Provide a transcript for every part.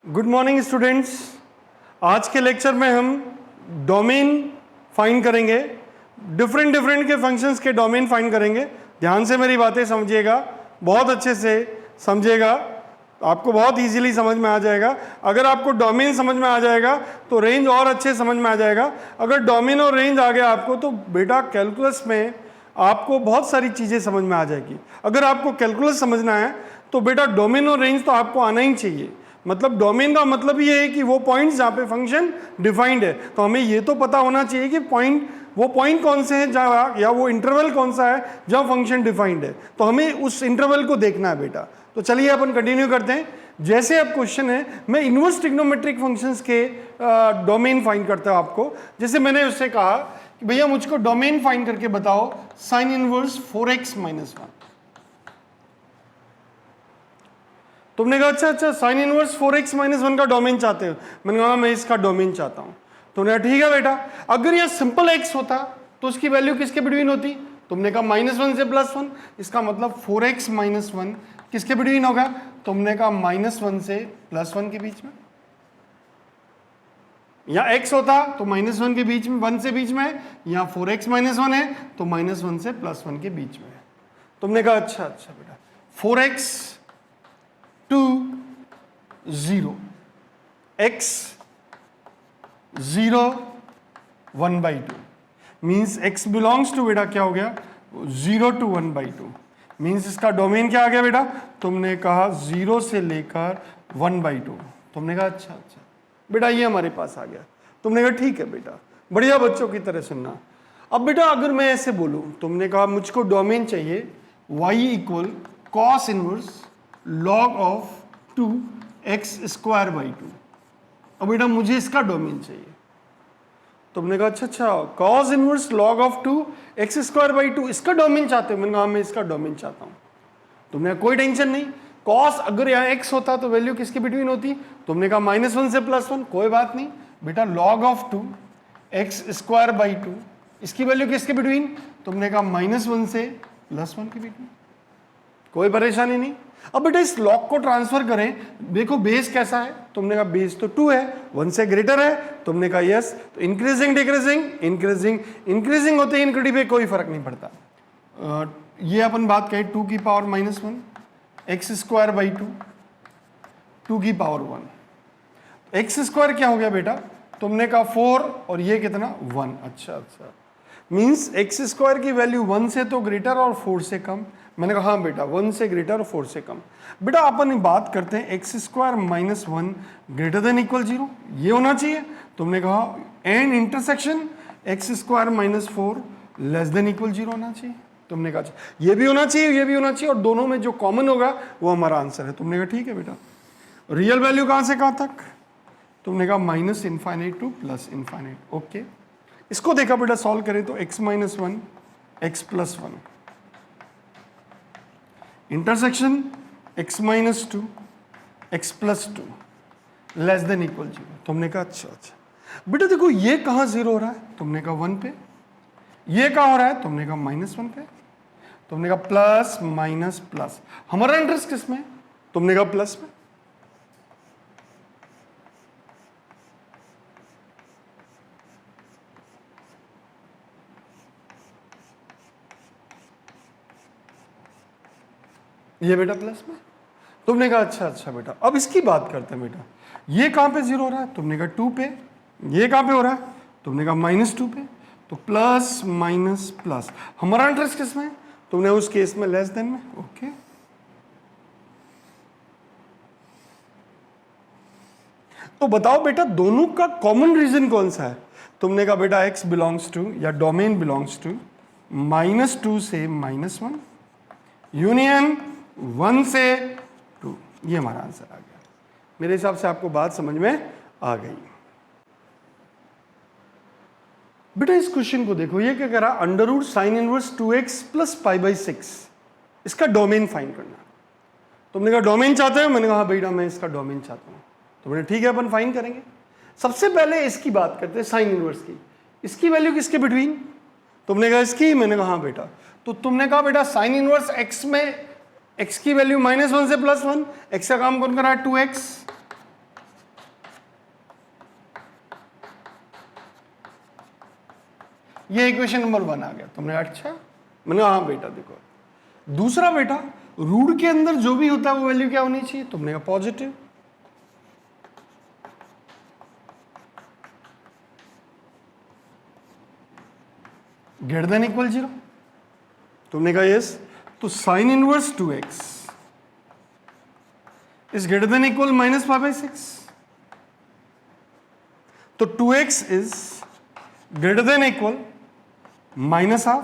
Good morning students. आज के lecture में हम डोमेन फाइंड करेंगे, डिफरेंट के फंक्शंस के डोमेन फाइंड करेंगे। ध्यान से मेरी बातें समझिएगा, बहुत अच्छे से समझिएगा, आपको बहुत इजीली समझ में आ जाएगा। अगर आपको डोमेन समझ में आ जाएगा तो रेंज और अच्छे समझ में आ जाएगा। अगर डोमेन और रेंज आ गया आपको तो बेटा कैलकुलस में आपको बहुत सारी चीज़ें समझ में आ जाएगी। अगर आपको कैलकुलस समझना है तो बेटा डोमेन और रेंज तो आपको आना ही चाहिए। मतलब डोमेन का मतलब ये है कि वो पॉइंट्स जहाँ पे फंक्शन डिफाइंड है, तो हमें ये तो पता होना चाहिए कि वो पॉइंट कौन से हैं जहाँ, या वो इंटरवल कौन सा है जहाँ फंक्शन डिफाइंड है, तो हमें उस इंटरवल को देखना है बेटा। तो चलिए अपन कंटिन्यू करते हैं। जैसे अब क्वेश्चन है, मैं इनवर्स ट्रिग्नोमेट्रिक फंक्शंस के डोमेन फाइंड करता हूँ आपको। जैसे मैंने उससे कहा कि भैया मुझको डोमेन फाइंड करके बताओ साइन इनवर्स 4x - 1। तुमने कहा अच्छा साइन इनवर्स 4x - 1 का डोमेन चाहते हो। मैंने कहा मैं इसका डोमेन चाहता हूं। तुमने कहा ठीक है बेटा, अगर यह सिंपल x होता तो उसकी वैल्यू किसके बिटवीन होती। तुमने कहा -1 से +1, इसका मतलब 4x - 1 किसके बिटवीन होगा। तुमने कहा -1 से +1 के बीच में, या x होता तो -1 के बीच में, 1 से बीच में है, या 4x - 1 है तो -1 से +1 के बीच में है। तुमने कहा अच्छा बेटा 4x to 0, x 0 1/2 means x belongs to बेटा क्या हो गया 0 to 1/2 मीन्स इसका डोमेन क्या आ गया बेटा। तुमने कहा 0 से लेकर 1/2। तुमने कहा अच्छा बेटा ये हमारे पास आ गया। तुमने कहा ठीक है बेटा, बढ़िया बच्चों की तरह सुनना। अब बेटा अगर मैं ऐसे बोलूं, तुमने कहा मुझको डोमेन चाहिए y = cos inverse log of 2x²/2। अब बेटा मुझे इसका डोमेन चाहिए। तुमने कहा अच्छा cos inverse log of 2x²/2 इसका डोमेन चाहते हो। मैंने कहा मैं इसका डोमेन चाहता हूं। तुमने कहा कोई टेंशन नहीं, cos अगर यहाँ x होता तो वैल्यू किसके बिटवीन होती। तुमने कहा -1 से +1, कोई बात नहीं बेटा log ऑफ 2x²/2 इसकी वैल्यू किसके बिटवीन। तुमने कहा -1 से +1 के बिटवीन, कोई परेशानी नहीं। अब बेटा इस लॉग को ट्रांसफर करें, देखो बेस कैसा है। तुमने कहा बेस तो 2 है, 1 से ग्रेटर है। तुमने कहा यस, तो इंक्रीजिंग होते ही इनक्रीटिव पे कोई फर्क नहीं पड़ता। ये अपन बात करें 2 की पावर -1 x²/2 2 की पावर 1 x² क्या हो गया बेटा। तुमने कहा 4 और ये कितना 1। अच्छा मीन्स x² की वैल्यू 1 से तो ग्रेटर और 4 से कम। मैंने कहा हाँ बेटा 1 से ग्रेटर और 4 से कम। बेटा अपन बात करते हैं x² - 1 > 0, ये होना चाहिए। तुमने कहा एंड इंटरसेक्शन x² - 4 < 0 होना चाहिए। तुमने कहा ये भी होना चाहिए, ये भी होना चाहिए, और दोनों में जो कॉमन होगा वो हमारा आंसर है। तुमने कहा ठीक है बेटा, रियल वैल्यू कहाँ से कहाँ तक। तुमने कहा -∞ to +∞। ओके, इसको देखा बेटा सॉल्व करें तो x - 1 x + 1 intersection x - 2 x + 2 < 0। तुमने कहा अच्छा बेटा देखो ये कहाँ 0 हो रहा है। तुमने कहा 1 पे। ये कहाँ हो रहा है। तुमने कहा -1 पे। तुमने कहा प्लस माइनस प्लस, हमारा इंटरेस्ट किस में। तुमने कहा प्लस में। ये बेटा प्लस में। तुमने कहा अच्छा बेटा, अब इसकी बात करते हैं बेटा, ये कहाँ पे 0 हो रहा है। तुमने कहा 2 पे। ये कहाँ पे हो रहा है। तुमने कहा -2 पे। तो प्लस माइनस प्लस, हमारा इंटरेस्ट किस में। तुमने उस केस में लेस देन में। ओके, तो बताओ बेटा दोनों का कॉमन रीजन कौन सा है। तुमने कहा बेटा x बिलोंग्स टू या डोमेन बिलोंग्स टू -2 से -1 यूनियन 1 से 2। ये हमारा आंसर आ गया। मेरे हिसाब से आपको बात समझ में आ गई। बेटा इस क्वेश्चन को देखो, ये क्या कह रहा, √ sin इनवर्स 2x + π/6 इसका डोमेन फाइंड करना। तुमने कहा डोमेन चाहते हो। मैंने कहा बेटा मैं इसका डोमेन चाहता हूं। तुमने ठीक है अपन फाइंड करेंगे। सबसे पहले इसकी बात करते हैं साइन इनवर्स की। इसकी वैल्यू किसके बिटवीन। तुमने कहा इसकी। मैंने कहा हाँ बेटा। तो तुमने कहा बेटा साइन इनवर्स x में x की वैल्यू -1 से +1, x का काम कौन कर रहा है 2x, ये इक्वेशन नंबर 1 आ गया। तुमने अच्छा, मैंने हाँ बेटा देखो। दूसरा बेटा, रूट के अंदर जो भी होता है वो वैल्यू क्या होनी चाहिए? तुमने कहा पॉजिटिव। Greater than equal 0। तुमने कहा यस, तो sine inverse 2x is greater than equal -5/6। तो 2x is greater than equal -12।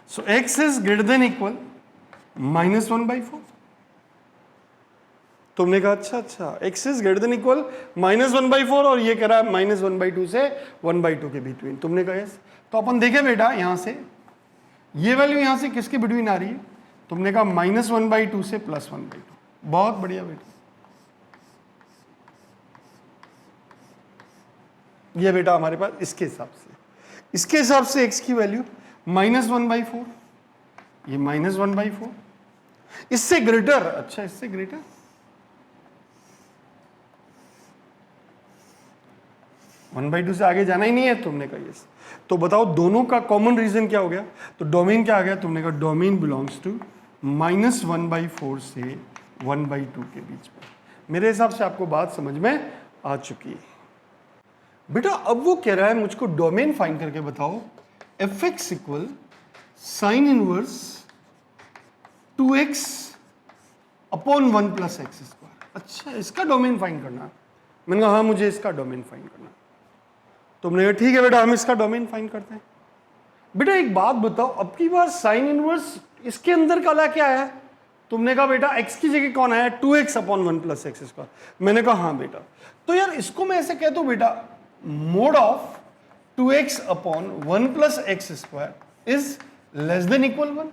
So x is greater than equal -1/4। तुमने कहा अच्छा, x is greater than equal -1/4 और ये कह रहा है -1/2 से 1/2 के बिटवीन। तुमने कहा यस। तो अपन देखे बेटा यहां से ये वैल्यू यहां से किसके बिटवीन आ रही है? तुमने कहा -1/2 से +1/2। बहुत बढ़िया बेटा। ये बेटा हमारे पास इसके हिसाब से x की वैल्यू -1/4, ये -1/4। इससे ग्रेटर, अच्छा इससे ग्रेटर 1/2 से आगे जाना ही नहीं है। तुमने कहा यस। तो बताओ दोनों का कॉमन रीजन क्या हो गया? तो डोमेन क्या आ गया? तुमने कहा डोमेन बिलोंग्स टू -1/4 से 1/2 के बीच में। मेरे हिसाब से आपको बात समझ में आ चुकी है बेटा। अब वो कह रहा है मुझको डोमेन फाइंड करके बताओ fx equal sine inverse 2x upon 1 + x²। अच्छा, इसका डोमेन फाइंड करना। मैंने कहा हाँ मुझे इसका डोमेन फाइंड करना। तुमने कहा ठीक है बेटा, हम इसका डोमेन फाइंड करते हैं। बेटा एक बात बताओ, अब की बार साइन इनवर्स इसके अंदर काला क्या है? तुमने कहा बेटा x की जगह कौन आया? 2x upon 1 + x²। मैंने कहा हाँ बेटा। तो यार इसको मैं ऐसे कहता हूं बेटा, mode of 2x upon 1 + x² is less than equal 1।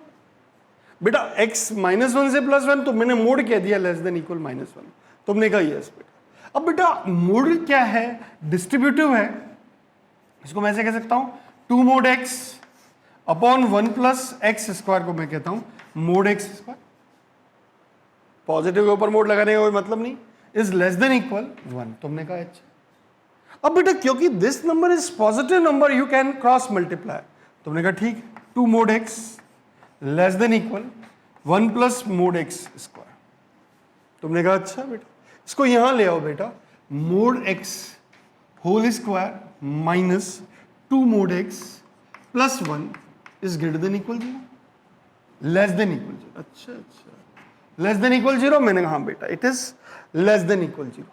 बेटा x -1 से +1, तो मैंने मोड कह दिया लेस देन इक्वल -1। तुमने कहा यस बेटा। अब बेटा मोड क्या है? डिस्ट्रीब्यूटिव है। इसको मैं ऐसे कह सकता हूं 2 mod x अपॉन 1 + x² को मैं कहता हूं मोड x²। पॉजिटिव के ऊपर मोड लगाने का कोई मतलब नहीं। Is less than equal 1। तुमने कहा अच्छा। अब बेटा क्योंकि this number is positive number, you can cross multiply. तुमने कहा ठीक, 2 mod x less than equal 1 + mod x²। तुमने कहा अच्छा बेटा, इसको यहां ले आओ बेटा, mod x whole square minus 2 mod x + 1 is greater than equal 0, less than equal 0। अच्छा, लेस देन इक्वल 0। मैंने कहा हाँ बेटा, it is less than equal 0।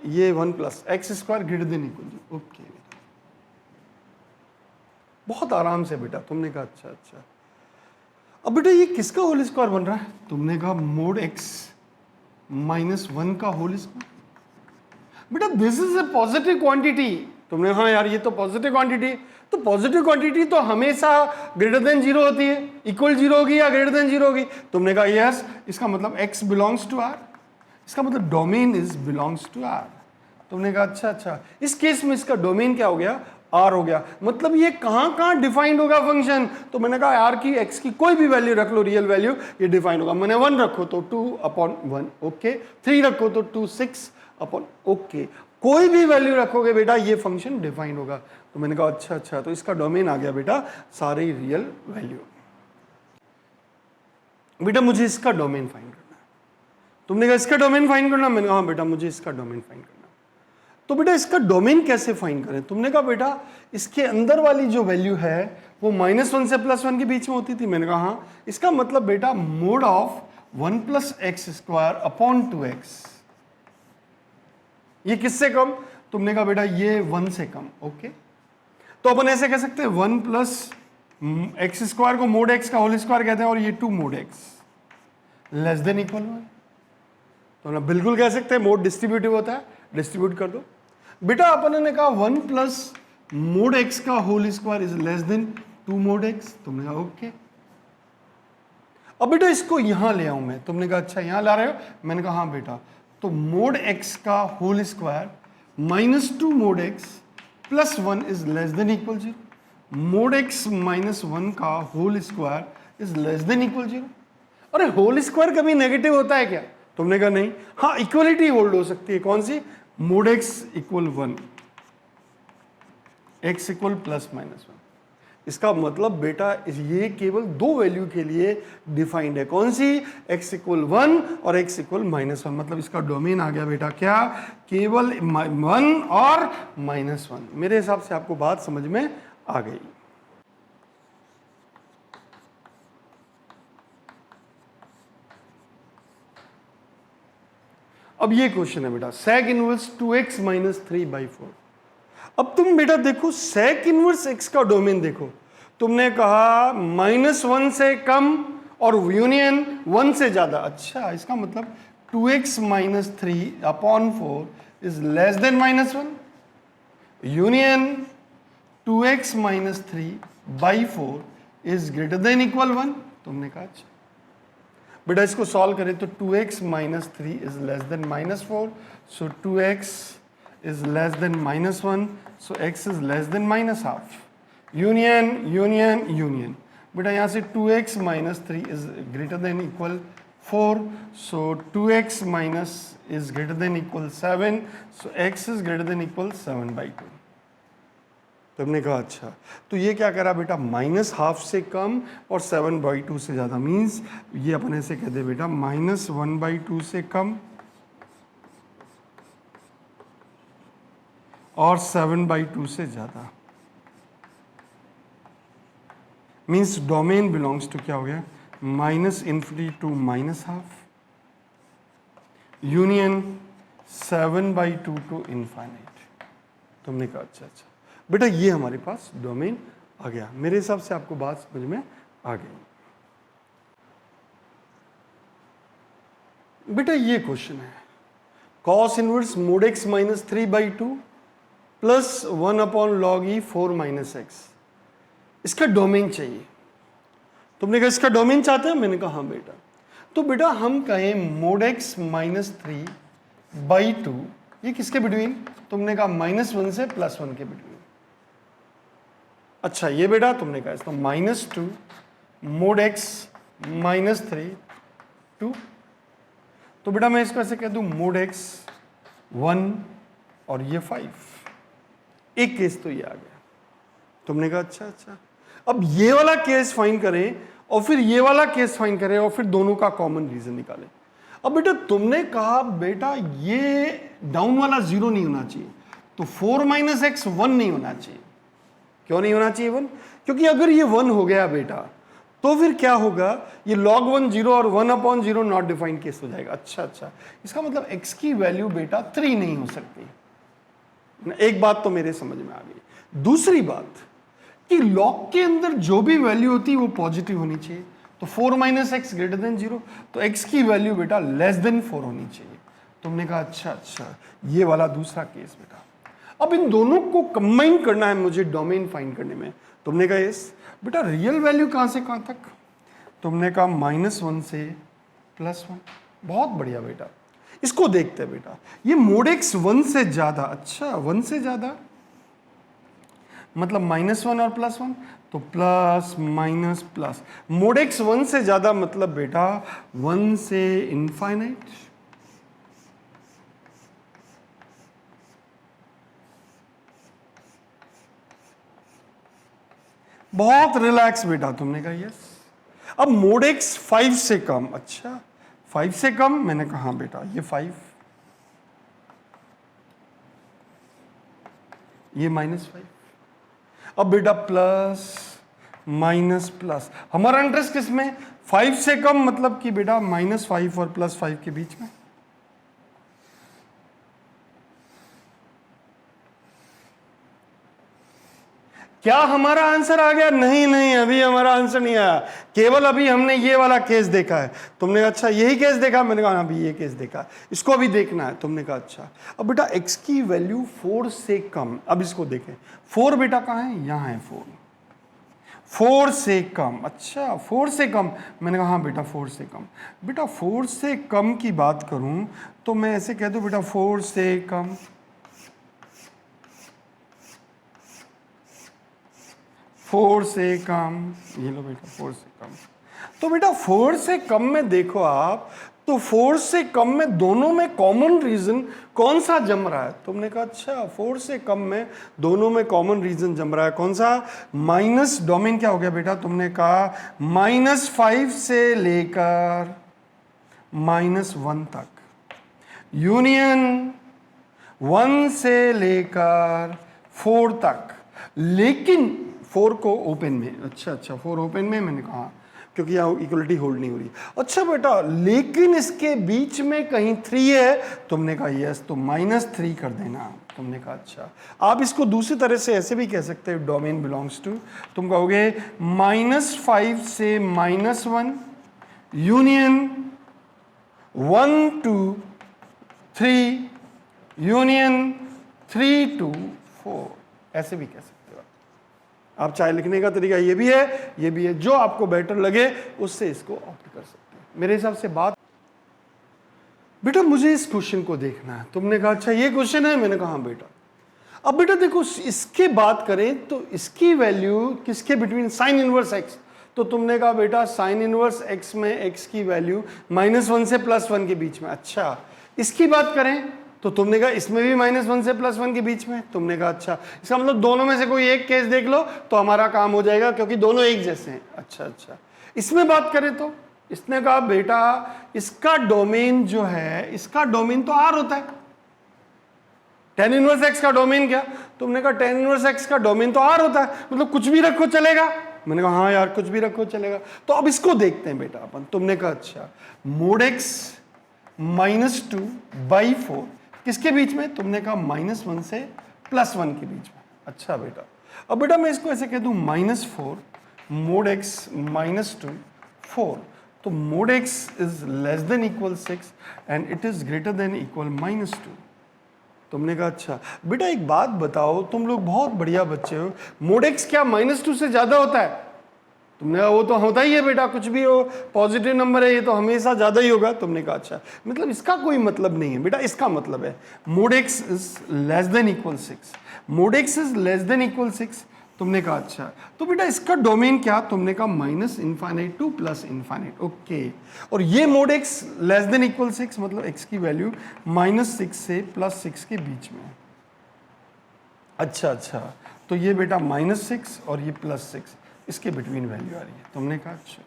ये 1 + x² greater than equal 0। Okay बेटा, बहुत आराम से बेटा। तुमने कहा अच्छा। अब बेटा ये किसका होल स्क्वायर बन रहा है? तुमने कहा mod x -1 का होल स्क्वायर। बेटा this is a positive quantity. तुमने हाँ यार ये तो पॉजिटिव क्वांटिटी। तो पॉजिटिव क्वांटिटी तो हमेशा ग्रेटर देन 0 होती है, इक्वल 0 होगी या ग्रेटर देन 0 होगी। तुमने कहा यस, इसका मतलब x बिलोंग्स टू r, इसका मतलब domain is belongs to r। तुमने कहा अच्छा। इस केस में इसका डोमेन क्या हो गया? r हो गया। मतलब ये कहां डिफाइंड होगा फंक्शन? तो मैंने कहा r की x की कोई भी वैल्यू रख लो, रियल वैल्यू, ये डिफाइंड होगा। मैंने 1 रखो तो 2/1, ओके। 3 रखो तो 2 6 अपॉन, ओके। कोई भी वैल्यू रखोगे बेटा ये फंक्शन डिफाइंड होगा। तो मैंने कहा अच्छा, तो इसका डोमेन आ गया बेटा सारे रियल वैल्यू। बेटा मुझे इसका डोमेन फाइंड करना है। तुमने कहा इसका डोमेन फाइंड करना? मैंने कहा हाँ बेटा मुझे इसका डोमेन फाइंड करना। तो बेटा इसका डोमेन कैसे फाइंड करें? तुमने कहा बेटा इसके अंदर वाली जो वैल्यू है वो -1 से +1 के बीच में होती थी। मैंने कहा हाँ, इसका मतलब बेटा mode of 1 + x² upon 2x, ये किससे कम? तुमने कहा बेटा ये 1 से कम, ओके। तो अपन ऐसे कह सकते हैं 1 + x² को mod x का होल स्क्वायर कहते हैं और ये 2 mod x less than equal 1। तो ना बिल्कुल कह सकते हैं मोड डिस्ट्रीब्यूटिव होता है, डिस्ट्रीब्यूट कर दो। बेटा अपन ने कहा 1 + mod x का whole square is less than 2 mod x। तुमने कहा ओके। अब बेटा इसको यहां ले आऊं मैं। तुमने कहा अच्छा यहां ला रहे हो? मैंने कहा हाँ बेटा। तो mod x का whole square -2 mod x + 1 is less than equal 0। mod x -1 का whole square is less than equal 0। अरे होल स्क्वायर कभी नेगेटिव होता है क्या? तुमने कहा नहीं। हाँ इक्वलिटी होल्ड हो सकती है। कौन सी? mod x = 1, x = +-1। इसका मतलब बेटा ये केवल दो वैल्यू के लिए डिफाइंड है, कौन सी, x इक्वल 1 और x इक्वल -1, मतलब इसका डोमेन आ गया बेटा क्या, केवल 1 और -1। मेरे हिसाब से आपको बात समझ में आ गई। अब ये क्वेश्चन है बेटा, sec इनवर्स 2x - 3/4। अब तुम बेटा देखो sec इनवर्स x का डोमेन देखो, तुमने कहा -1 से कम और यूनियन 1 से ज्यादा। अच्छा, इसका मतलब 2x - 3/4 is less then -1, union 2x - 3/4 is greater than equal 1। तुमने कहा अच्छा बेटा इसको सॉल्व करें तो 2x - 3 is less then -4, so 2x is less than -1, so x is less than -half, union union union। बेटा यहाँ से 2x - 3 is greater than equal 4, so 2x minus is greater than equal 7, so x is greater than equal 7/2। तुमने कहा अच्छा, तो ये क्या करा बेटा, -half से कम और 7/2 से ज़्यादा, मीन्स ये अपन ऐसे कहते बेटा -1/2 से कम और 7/2 से ज्यादा, मीन्स डोमेन बिलोंग्स टू क्या हो गया, -∞ to -half, union 7/2 to infinite. तुमने कहा अच्छा अच्छा बेटा ये हमारे पास डोमेन आ गया। मेरे हिसाब से आपको बात समझ में आ गई। बेटा ये क्वेश्चन है, cos inverse mod x - 3/2 plus 1/log e 4 - x, इसका डोमेन चाहिए। तुमने कहा इसका डोमेन चाहते हैं, मैंने कहा हाँ बेटा। तो बेटा हम कहें mod x - 3/2, ये किसके बिटवीन, तुमने कहा -1 से +1 के बिटवीन। अच्छा ये बेटा तुमने कहा इसका -2 mod x - 3/2, तो बेटा मैं इसको ऐसे कह दूं mod x 1 और ये 5, एक केस तो ये आ गया। तुमने कहा अच्छा अच्छा, अब ये वाला केस फाइंड करें और फिर ये वाला केस फाइंड करें और फिर दोनों का कॉमन रीजन निकालें। अब बेटा तुमने कहा बेटा ये डाउन वाला 0 नहीं होना चाहिए, तो 4 - x 1 नहीं होना चाहिए। क्यों नहीं होना चाहिए 1? क्योंकि अगर ये 1 हो गया बेटा तो फिर क्या होगा, ये log 1 0 और 1/0 नॉट डिफाइंड केस हो जाएगा। अच्छा अच्छा, इसका मतलब x की वैल्यू बेटा 3 नहीं हो सकती। एक बात तो मेरे समझ में आ गई। दूसरी बात कि लॉग के अंदर जो भी वैल्यू होती है वो पॉजिटिव होनी चाहिए, तो 4 - x ग्रेटर देन 0, तो x की वैल्यू बेटा लेस देन 4 होनी चाहिए। तुमने कहा अच्छा अच्छा, ये वाला दूसरा केस बेटा। अब इन दोनों को कंबाइन करना है मुझे डोमेन फाइंड करने में। तुमने कहा यस बेटा, रियल वैल्यू कहां से कहां तक, तुमने कहा -1 से +1। बहुत बढ़िया बेटा, इसको देखते हैं बेटा, ये mod x 1 से ज्यादा, अच्छा 1 से ज्यादा मतलब -1 और +1, तो plus minus plus, mod x 1 से ज्यादा मतलब बेटा 1 से इनफाइनाइट। बहुत रिलैक्स बेटा, तुमने कहा यस। अब mod x 5 से कम, अच्छा 5 से कम, मैंने कहा हाँ बेटा ये 5, ये -5। अब बेटा प्लस माइनस प्लस, हमारा इंटरेस्ट किसमें, 5 से कम मतलब कि बेटा -5 और +5 के बीच में। क्या हमारा आंसर आ गया? नहीं नहीं, अभी हमारा आंसर नहीं आया, केवल अभी हमने ये वाला केस देखा है। तुमने अच्छा यही केस देखा, मैंने कहा अभी ये केस देखा, इसको अभी देखना है। तुमने कहा अच्छा। अब बेटा x की वैल्यू 4 से कम, अब इसको देखें, 4 बेटा कहाँ है, यहाँ है 4 से कम, अच्छा 4 से कम, मैंने कहा हाँ बेटा 4 से कम। बेटा 4 से कम की बात करूं तो मैं ऐसे कह दूं बेटा 4 से कम, फोर से कम, ये लो बेटा 4 से कम। तो बेटा 4 से कम में देखो आप, तो 4 से कम में दोनों में कॉमन रीजन कौन सा जम रहा है? तुमने कहा अच्छा 4 से कम में दोनों में कॉमन रीजन जम रहा है, कौन सा? माइनस, डोमेन क्या हो गया बेटा? तुमने कहा -5 से लेकर -1 तक, यूनियन 1 से लेकर 4 तक, लेकिन 4 को ओपन में, अच्छा 4 ओपन में, मैंने कहा क्योंकि यहाँ इक्वलिटी होल्ड नहीं हो रही। अच्छा बेटा, लेकिन इसके बीच में कहीं 3 है, तुमने कहा यस, तो -3 कर देना। तुमने कहा अच्छा। आप इसको दूसरी तरह से ऐसे भी कह सकते हो, डोमेन बिलोंग्स टू, तुम कहोगे -5 से -1 यूनियन 1 to 3 यूनियन 3 to 4, ऐसे भी कह सकते हो आप। चाहे लिखने का तरीका ये भी है, ये भी है, जो आपको बेटर लगे उससे इसको ऑप्ट कर सकते हैं। मेरे हिसाब से बात, बेटा मुझे इस क्वेश्चन को देखना है। तुमने कहा अच्छा ये क्वेश्चन है, मैंने कहा हाँ बेटा। अब बेटा देखो, इसके बात करें तो इसकी वैल्यू किसके बिटवीन, साइन इनवर्स एक्स, तो तुमने कहा बेटा साइन इनवर्स एक्स में एक्स की वैल्यू -1 से +1 के बीच में। अच्छा, इसकी बात करें तो तुमने कहा इसमें भी -1 से +1 के बीच में। तुमने कहा अच्छा, इसका मतलब दोनों में से कोई एक केस देख लो तो हमारा काम हो जाएगा, क्योंकि दोनों एक जैसे हैं। अच्छा, इसमें बात करें तो इसने कहा बेटा इसका डोमेन जो है, इसका डोमेन तो R होता है। tan इनवर्स एक्स का डोमेन क्या? तुमने कहा tan इनवर्स एक्स का डोमेन तो R होता है, मतलब कुछ भी रखो चलेगा। मैंने कहा हाँ यार कुछ भी रखो चलेगा। तो अब इसको देखते हैं बेटा अपन। तुमने कहा अच्छा mod x -2/4 किसके बीच में? तुमने कहा -1 से +1 के बीच में। अच्छा बेटा, अब बेटा मैं इसको ऐसे कह दूं -4 mod x -2 4, तो mod x is less than equal 6 and it is greater than equal -2। तुमने कहा अच्छा बेटा एक बात बताओ, तुम लोग बहुत बढ़िया बच्चे हो, mod x क्या -2 से ज्यादा होता है? तुमने कहा वो तो होता ही है बेटा, कुछ भी हो पॉजिटिव नंबर है ये तो हमेशा ज्यादा ही होगा। तुमने कहा अच्छा, मतलब इसका कोई मतलब नहीं है बेटा, इसका मतलब है mod x is less than equal 6, mod x is less than equal 6। तुमने कहा अच्छा, तो बेटा इसका डोमेन क्या? तुमने कहा -∞ टू +∞। ओके, और ये mod x less than equal 6 मतलब x की वैल्यू -6 से +6 के बीच में। अच्छा, तो ये बेटा -6 और ये +6 इसके बिटवीन वैल्यू आ रही है। तुमने कहा अच्छा,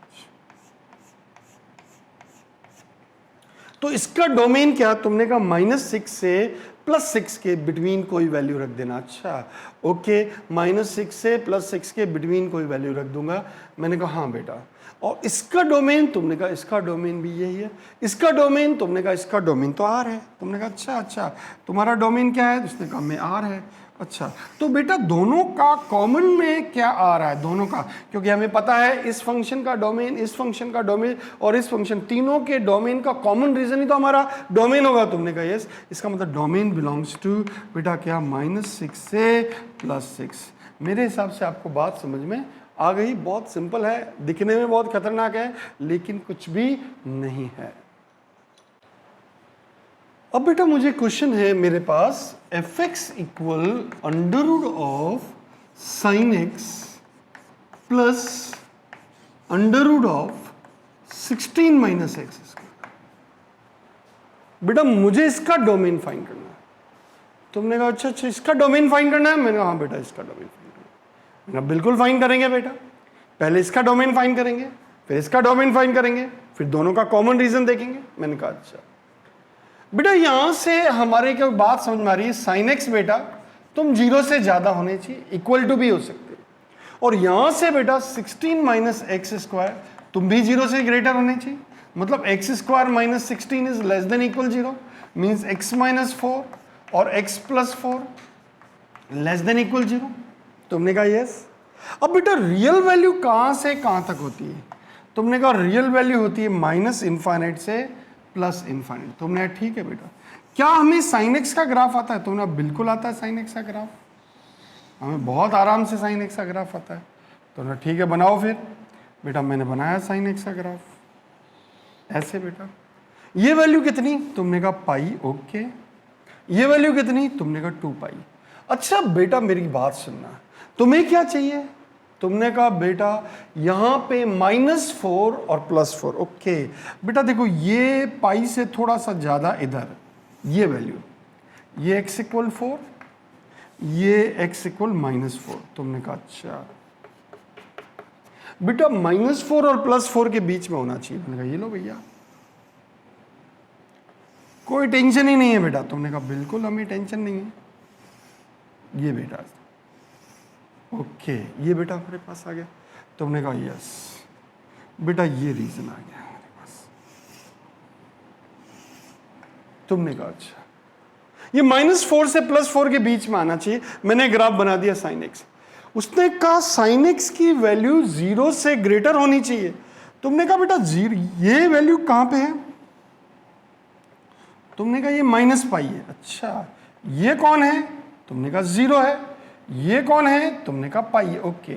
तो इसका डोमेन क्या? तुमने कहा -6 से +6 के बिटवीन कोई वैल्यू रख देना। अच्छा ओके, -6 से +6 के बिटवीन कोई वैल्यू रख दूंगा। मैंने कहा हाँ बेटा, और इसका डोमेन? तुमने कहा इसका डोमेन भी यही है। इसका डोमेन? तुमने कहा इसका डोमेन तो R है। तुमने कहा अच्छा तुम्हारा डोमेन क्या है? उसने कहा में R है। अच्छा, तो बेटा दोनों का कॉमन में क्या आ रहा है? दोनों का, क्योंकि हमें पता है इस फंक्शन का डोमेन, इस फंक्शन का डोमेन और इस फंक्शन, तीनों के डोमेन का कॉमन रीजन ही तो हमारा डोमेन होगा। तुमने कहा यस, इसका मतलब डोमेन बिलोंग्स टू बेटा क्या? -6 से +6। मेरे हिसाब से आपको बात समझ में आ गई। बहुत सिंपल है, दिखने में बहुत खतरनाक है लेकिन कुछ भी नहीं है। अब बेटा मुझे क्वेश्चन है मेरे पास, f(x) equal √ of sin x plus √ of 16 - x²। बेटा मुझे इसका डोमेन फाइंड करना है। तुमने कहा अच्छा इसका डोमेन फाइंड करना है? मैंने कहा हाँ बेटा इसका डोमेन फाइंड करना है। मैंने कहा बिल्कुल फाइंड करेंगे बेटा, पहले इसका डोमेन फाइंड करेंगे, फिर इसका डोमेन फाइंड करेंगे, फिर दोनों का कॉमन रीजन देखेंगे। मैंने कहा अच्छा बेटा, यहां से हमारे क्या बात समझ में आ रही है, sin x बेटा तुम 0 से ज्यादा होने चाहिए, इक्वल टू भी हो सकते, और यहां से बेटा 16 - x² तुम भी 0 से ग्रेटर होने चाहिए, मतलब x² - 16 is less than equal 0, means x - 4 और x + 4 लेस देन इक्वल 0। तुमने कहा यस। अब बेटा रियल वैल्यू कहां से कहां तक होती है? तुमने कहा रियल वैल्यू होती है -∞ से +∞। तुमने ठीक है बेटा, क्या हमें sin x का ग्राफ आता है? तुमने बिल्कुल आता है sin x का ग्राफ, हमें बहुत आराम से sin x का ग्राफ आता है। तुमने ठीक है बनाओ फिर। बेटा मैंने बनाया sin x का ग्राफ ऐसे। बेटा ये वैल्यू कितनी? तुमने कहा पाई। ओके, ये वैल्यू कितनी? तुमने कहा 2 पाई। अच्छा बेटा मेरी बात सुनना, तुम्हें क्या चाहिए? तुमने कहा बेटा यहाँ पे -4 और +4, ओके बेटा देखो ये पाई से थोड़ा सा ज़्यादा इधर ये वैल्यू, ये x = 4, ये x = -4। तुमने कहा अच्छा बेटा -4 और +4 के बीच में होना चाहिए। मैंने कहा ये लो भैया, कोई टेंशन ही नहीं है बेटा। तुमने कहा बिल्कुल हमें टेंशन नहीं है। ये बेटा ओके, ये बेटा हमारे पास आ गया। तुमने कहा यस बेटा, ये रीजन आ गया हमारे पास। तुमने कहा अच्छा ये -4 से +4 के बीच में आना चाहिए। मैंने ग्राफ बना दिया sin x। उसने कहा sin x की वैल्यू 0 से ग्रेटर होनी चाहिए। तुमने कहा बेटा 0, ये वैल्यू कहां पे है? तुमने कहा ये -π है। अच्छा ये कौन है? तुमने कहा 0 है। ये कौन है? तुमने कहा पाई है। ओके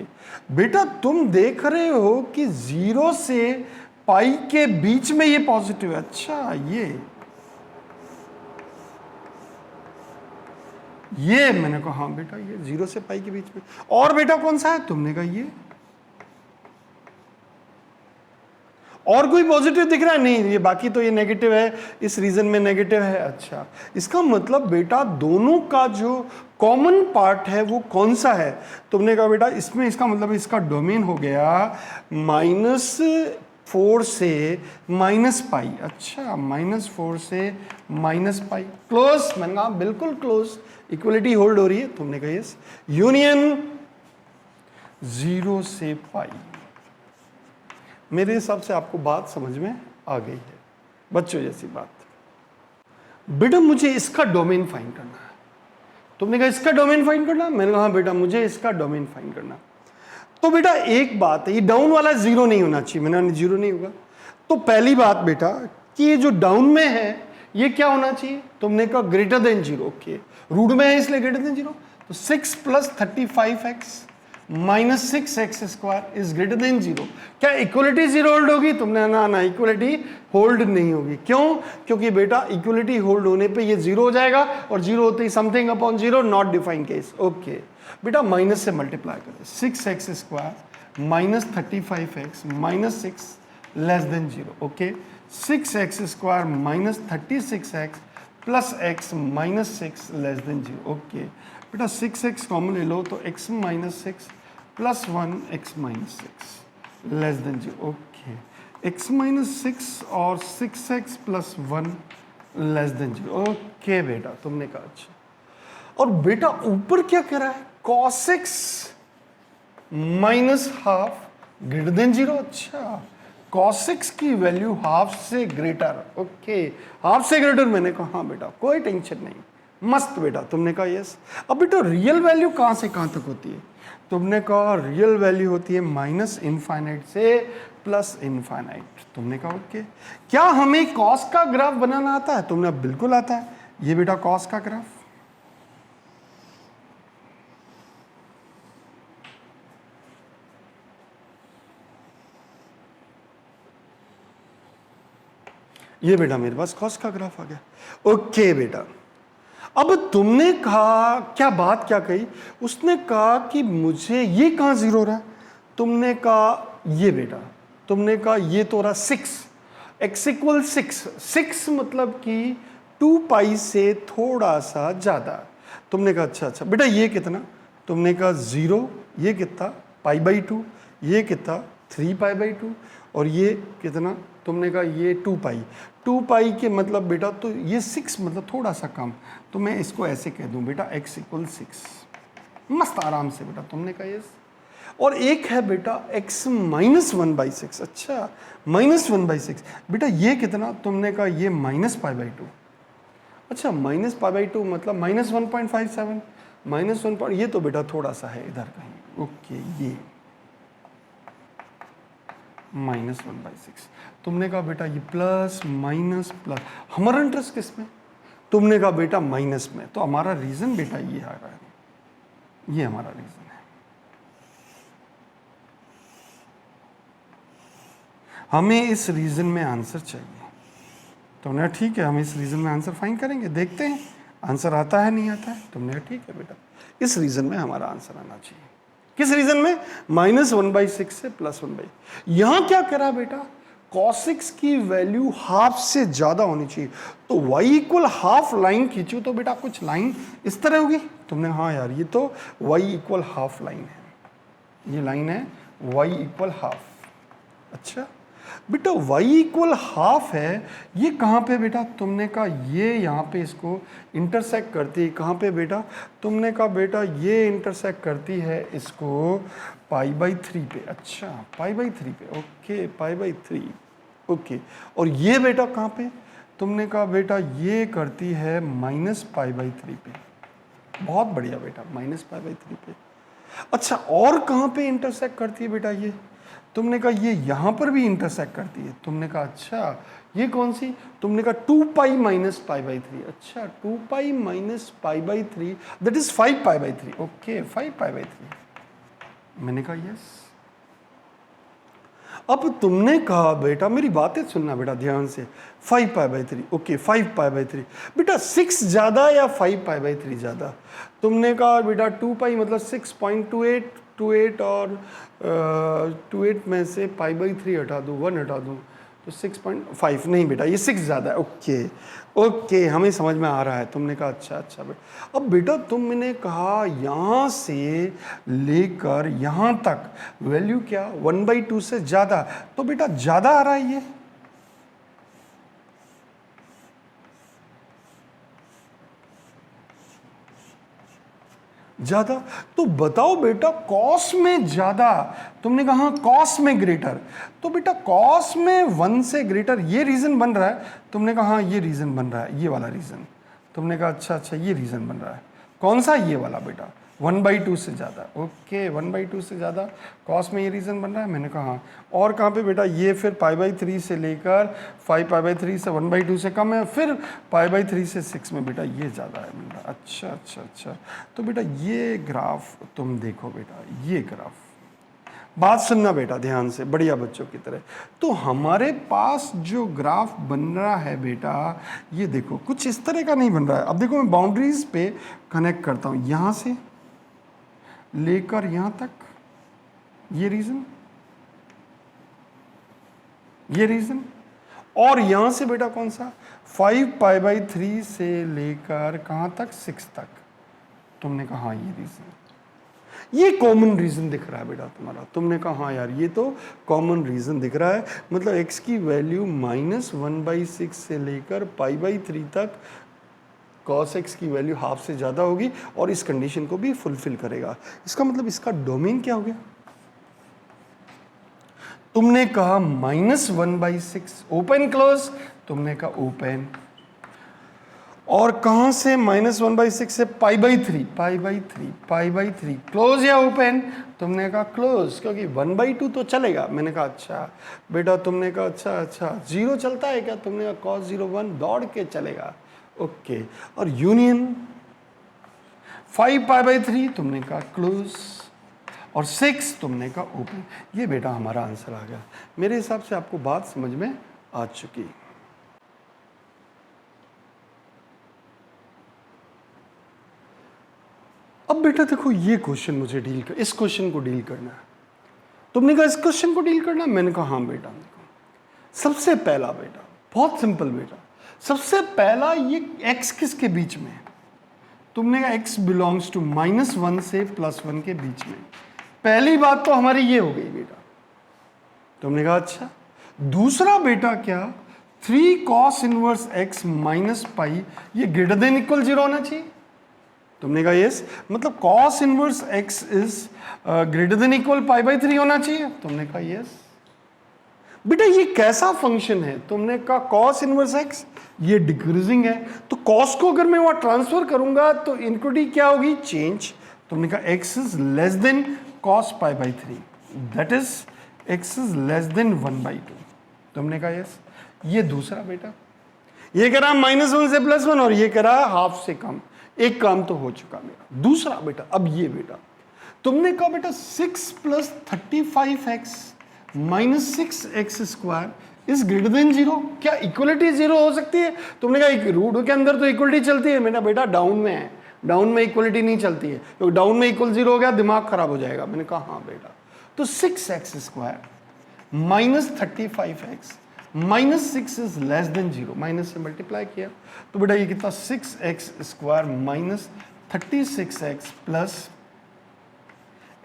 बेटा तुम देख रहे हो कि 0 से पाई के बीच में ये पॉजिटिव है। अच्छा ये मैंने कहा हाँ बेटा ये 0 से पाई के बीच में। और बेटा कौन सा है? तुमने कहा ये। और कोई पॉजिटिव दिख रहा है? नहीं, ये बाकी तो ये नेगेटिव है, इस रीजन में नेगेटिव है। अच्छा इसका मतलब बेटा दोनों का जो कॉमन पार्ट है वो कौन सा है? तुमने कहा बेटा इसमें, इसका मतलब इसका डोमेन हो गया -4 से -π। अच्छा -4 से -π, क्लोज। मैंने कहा बिल्कुल क्लोज, इक्वलिटी होल्ड हो रही है। तुमने कहा यस, यूनियन 0 से π। मेरे हिसाब से आपको बात समझ में आ गई है, बच्चों जैसी बात। बेटा मुझे इसका डोमेन फाइंड करना है। तुमने कहा इसका डोमेन फाइंड करना? मैंने कहा बेटा मुझे इसका डोमेन फाइंड करना। तो बेटा एक बात है, ये डाउन वाला 0 नहीं होना चाहिए। मैंने 0 नहीं होगा। तो पहली बात बेटा कि ये जो डाउन में है ये क्या होना चाहिए? तुमने कहा ग्रेटर देन 0। ओके रूट में है इसलिए ग्रेटर देन 0। तो 6 + 35x -6x² is greater then 0। क्या इक्वलिटी 0 होल्ड होगी? तुमने ना इक्वलिटी होल्ड नहीं होगी। क्यों? क्योंकि बेटा इक्वलिटी होल्ड होने पे ये 0 हो जाएगा और 0 होते ही something upon 0 not defined case. Okay बेटा माइनस से मल्टीप्लाई करें, 6x² -35x -6 < 0। Okay 6x² -36x plus x -6 < 0। Okay बेटा 6x कॉमन ले लो तो x -6 plus 1 x -6 < 0। Okay x -6 और 6x प्लस 1 < 0। ओके बेटा तुमने कहा अच्छा। और बेटा ऊपर क्या कह रहा है? cos x -½ greater than 0। अच्छा cos x की वैल्यू हाफ से ग्रेटर। ओके हाफ से ग्रेटर। मैंने कहा हाँ बेटा कोई टेंशन नहीं, मस्त बेटा। तुमने कहा यस। अब बेटा रियल वैल्यू कहाँ से कहाँ तक होती है? तुमने कहा रियल वैल्यू होती है -∞ से +∞। तुमने कहा ओके। क्या हमें कॉस का ग्राफ बनाना आता है? तुमने बिल्कुल आता है। ये बेटा कॉस का ग्राफ, ये बेटा मेरे पास कॉस का ग्राफ आ गया। ओके बेटा अब तुमने कहा क्या बात क्या कही? उसने कहा कि मुझे ये कहाँ 0 हो रहा है? तुमने कहा ये बेटा, तुमने कहा ये तो रहा 6, x = 6 मतलब कि 2π से थोड़ा सा ज़्यादा। तुमने कहा अच्छा बेटा ये कितना? तुमने कहा 0, ये कितना π/2, ये कितना 3π/2 और ये कितना? तुमने कहा ये 2π के मतलब बेटा तो ये 6 मतलब थोड़ा सा कम। तो मैं इसको ऐसे कह दूं बेटा x = 6, मस्त आराम से बेटा। तुमने कहा यस। और एक है बेटा x -1/6। अच्छा -1/6 बेटा ये कितना? तुमने कहा ये -π/2। अच्छा -π/2 मतलब -1.57 -1. ये तो बेटा थोड़ा सा है इधर कहीं। ओके ये -1/6। तुमने कहा बेटा ये प्लस माइनस प्लस, हमारा इंटरेस्ट किस में? तुमने कहा बेटा माइनस में। तो हमारा रीजन बेटा ये आ रहा है, ये हमारा रीजन है। हमें इस रीजन में आंसर चाहिए। तुमने ठीक है, हम इस रीजन में आंसर फाइंड करेंगे, देखते हैं आंसर आता है नहीं आता है। तुमने ठीक है बेटा, इस रीजन में हमारा आंसर आना चाहिए। किस रीजन में? -1/6 से +1/, यहां क्या करा बेटा, cos x की वैल्यू हाफ से ज्यादा होनी चाहिए, तो y इक्वल हाफ लाइन खींचू तो बेटा कुछ लाइन इस तरह होगी। तुमने हाँ यार ये तो y इक्वल हाफ लाइन है, ये लाइन है y इक्वल हाफ। अच्छा बेटा y इक्वल हाफ है, ये कहाँ पे बेटा? तुमने कहा ये यहाँ पे इसको इंटरसेक्ट करती है, कहाँ पे बेटा? तुमने कहा बेटा ये इंटरसेक्ट करती है इसको π/3 पे। अच्छा π/3 पे, ओके π/3, ओके। और ये बेटा कहाँ पे? तुमने कहा बेटा ये करती है -π/3 पे। बहुत बढ़िया बेटा, -π/3 पे। अच्छा और कहाँ पे इंटरसेक्ट करती है बेटा ये? तुमने कहा ये यहाँ पर भी इंटरसेक्ट करती है। तुमने कहा अच्छा ये कौन सी? तुमने कहा 2π - π/3। अच्छा 2π - π/3 दैट इज 5π/3। ओके 5π/3। मैंने कहा यस। अब तुमने कहा बेटा, मेरी बातें सुनना बेटा ध्यान से, 5π/3, ओके 5π/3। बेटा 6 ज्यादा या 5π/3 ज्यादा? तुमने कहा बेटा 2π मतलब 6.28 और 28 में से π/3 हटा दूँ, 1 हटा दूँ तो 6.5। नहीं बेटा ये 6 ज़्यादा है। ओके ओके हमें समझ में आ रहा है। तुमने कहा अच्छा अच्छा बेटा। अब बेटा तुमने कहा यहाँ से लेकर यहाँ तक वैल्यू क्या 1/2 से ज़्यादा, तो बेटा ज़्यादा आ रहा है ये। ज्यादा, तो बताओ बेटा कॉस में ज्यादा। तुमने कहा हाँ कॉस में ग्रेटर, तो बेटा कॉस में 1 से ग्रेटर ये रीजन बन रहा है। तुमने कहा हाँ ये रीजन बन रहा है, ये वाला रीजन। तुमने कहा अच्छा अच्छा ये रीजन बन रहा है, कौन सा? ये वाला बेटा 1/2 से ज़्यादा। ओके 1/2 से ज़्यादा कॉस में ये रीज़न बन रहा है। मैंने कहा हाँ। और कहाँ पे बेटा? ये फिर π/3 से लेकर 5π/3 से 1/2 से कम है, फिर π/3 से 6 में बेटा ये ज़्यादा है। मैंने कहा अच्छा अच्छा अच्छा। तो बेटा ये ग्राफ तुम देखो बेटा, ये ग्राफ, बात सुनना बेटा ध्यान से बढ़िया बच्चों की तरह। तो हमारे पास जो ग्राफ बन रहा है बेटा, ये देखो कुछ इस तरह का नहीं बन रहा है। अब देखो मैं बाउंड्रीज पे कनेक्ट करता हूँ, यहाँ से लेकर यहाँ तक ये रीजन, ये रीजन, और यहाँ से बेटा कौन सा 5π/3 से लेकर कहाँ तक 6 तक। तुमने कहा हाँ ये रीजन, ये कॉमन रीजन दिख रहा है बेटा तुम्हारा। तुमने कहा हाँ यार ये तो कॉमन रीजन दिख रहा है, मतलब x की वैल्यू -1/6 से लेकर π/3 तक cos x की वैल्यू हाफ से ज़्यादा होगी और इस कंडीशन को भी फुलफिल करेगा। इसका मतलब इसका डोमेन क्या हो गया? तुमने कहा -1/6 ओपन क्लोज, तुमने कहा ओपन, और कहां से -1/6 से π/3 क्लोज या ओपन? तुमने कहा क्लोज, क्योंकि 1/2 तो चलेगा। मैंने कहा अच्छा बेटा। तुमने कहा अच्छा अच्छा 0 चलता है क्या? तुमने कहा cos 0 1 दौड़ के चलेगा। ओके और यूनियन 5π/3 तुमने कहा क्लोज, और 6 तुमने कहा ओपन। ये बेटा हमारा आंसर आ गया। मेरे हिसाब से आपको बात समझ में आ चुकी। अब बेटा देखो ये क्वेश्चन मुझे डील कर, इस क्वेश्चन को डील करना है। तुमने कहा इस क्वेश्चन को डील करना है। मैंने कहा हाँ बेटा। सबसे पहला बेटा बहुत सिंपल बेटा, सबसे पहला ये x किसके बीच में है? तुमने कहा x बिलोंग्स टू -1 से +1 के बीच में। पहली बात तो हमारी ये हो गई बेटा। तुमने कहा अच्छा। दूसरा बेटा क्या? 3 cos इनवर्स x -π ये ग्रेटर देन इक्वल 0 होना चाहिए। तुमने कहा यस, मतलब cos inverse x is greater than equal π/3 होना चाहिए। तुमने कहा यस। बेटा ये कैसा फंक्शन है? तुमने कहा cos इनवर्स x ये डिक्रीजिंग है, तो cos को अगर मैं वहां ट्रांसफर करूंगा तो इनक्विटी क्या होगी? चेंज। तुमने कहा x is less than cos π/3, that is x is less than 1/2। तुमने कहा यस। ये दूसरा बेटा, ये कह रहा -1 से +1 और ये कह रहा हाफ से कम। एक काम तो हो चुका मेरा। दूसरा बेटा, अब ये बेटा तुमने कहा बेटा 6 + 35x -6x² is greater then 0। क्या इक्वलिटी 0 हो सकती है? तुमने कहा रूट के अंदर तो इक्वलिटी चलती है। मेरा बेटा डाउन में है, डाउन में इक्वलिटी नहीं चलती है, तो डाउन में इक्वल 0 हो गया दिमाग खराब हो जाएगा। मैंने कहा हाँ बेटा, तो 6x² minus 35x minus 6 is less than 0, minus से मल्टीप्लाई किया तो बेटा ये कितना 6x² minus 36x plus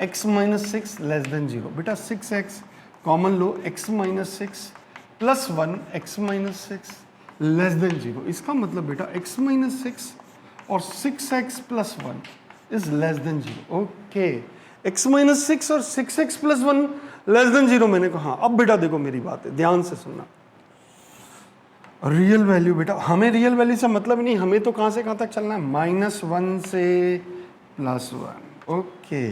x minus 6 less than 0। बेटा 6x कॉमन लो, x minus 6 plus 1 x minus 6 less than 0। इसका मतलब बेटा x माइनस 6 और 6x plus 1 is less than 0। Okay, x minus 6 और 6x प्लस 1 लेस देन 0। मैंने कहा हाँ, अब बेटा देखो मेरी बात है, ध्यान से सुनना। रियल वैल्यू बेटा, हमें रियल वैल्यू से मतलब ही नहीं, हमें तो कहां से कहां तक चलना है, -1 से +1। ओके,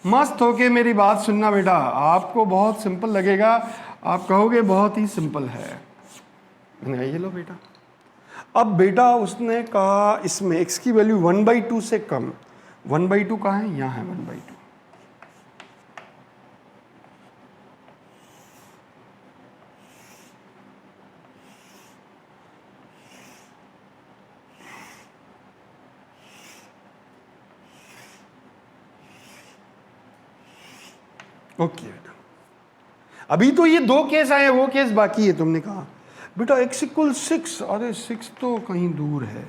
मस्त होके मेरी बात सुनना बेटा, आपको बहुत सिंपल लगेगा, आप कहोगे बहुत ही सिंपल है। ये लो बेटा, अब बेटा उसने कहा इसमें x की वैल्यू 1/2 से कम, 1/2 कहाँ है, यहाँ है 1/2। ओके बेटा, अभी तो ये 2 केस आए, वो केस बाकी है। तुमने कहा बेटा x = 6, अरे 6 तो कहीं दूर है,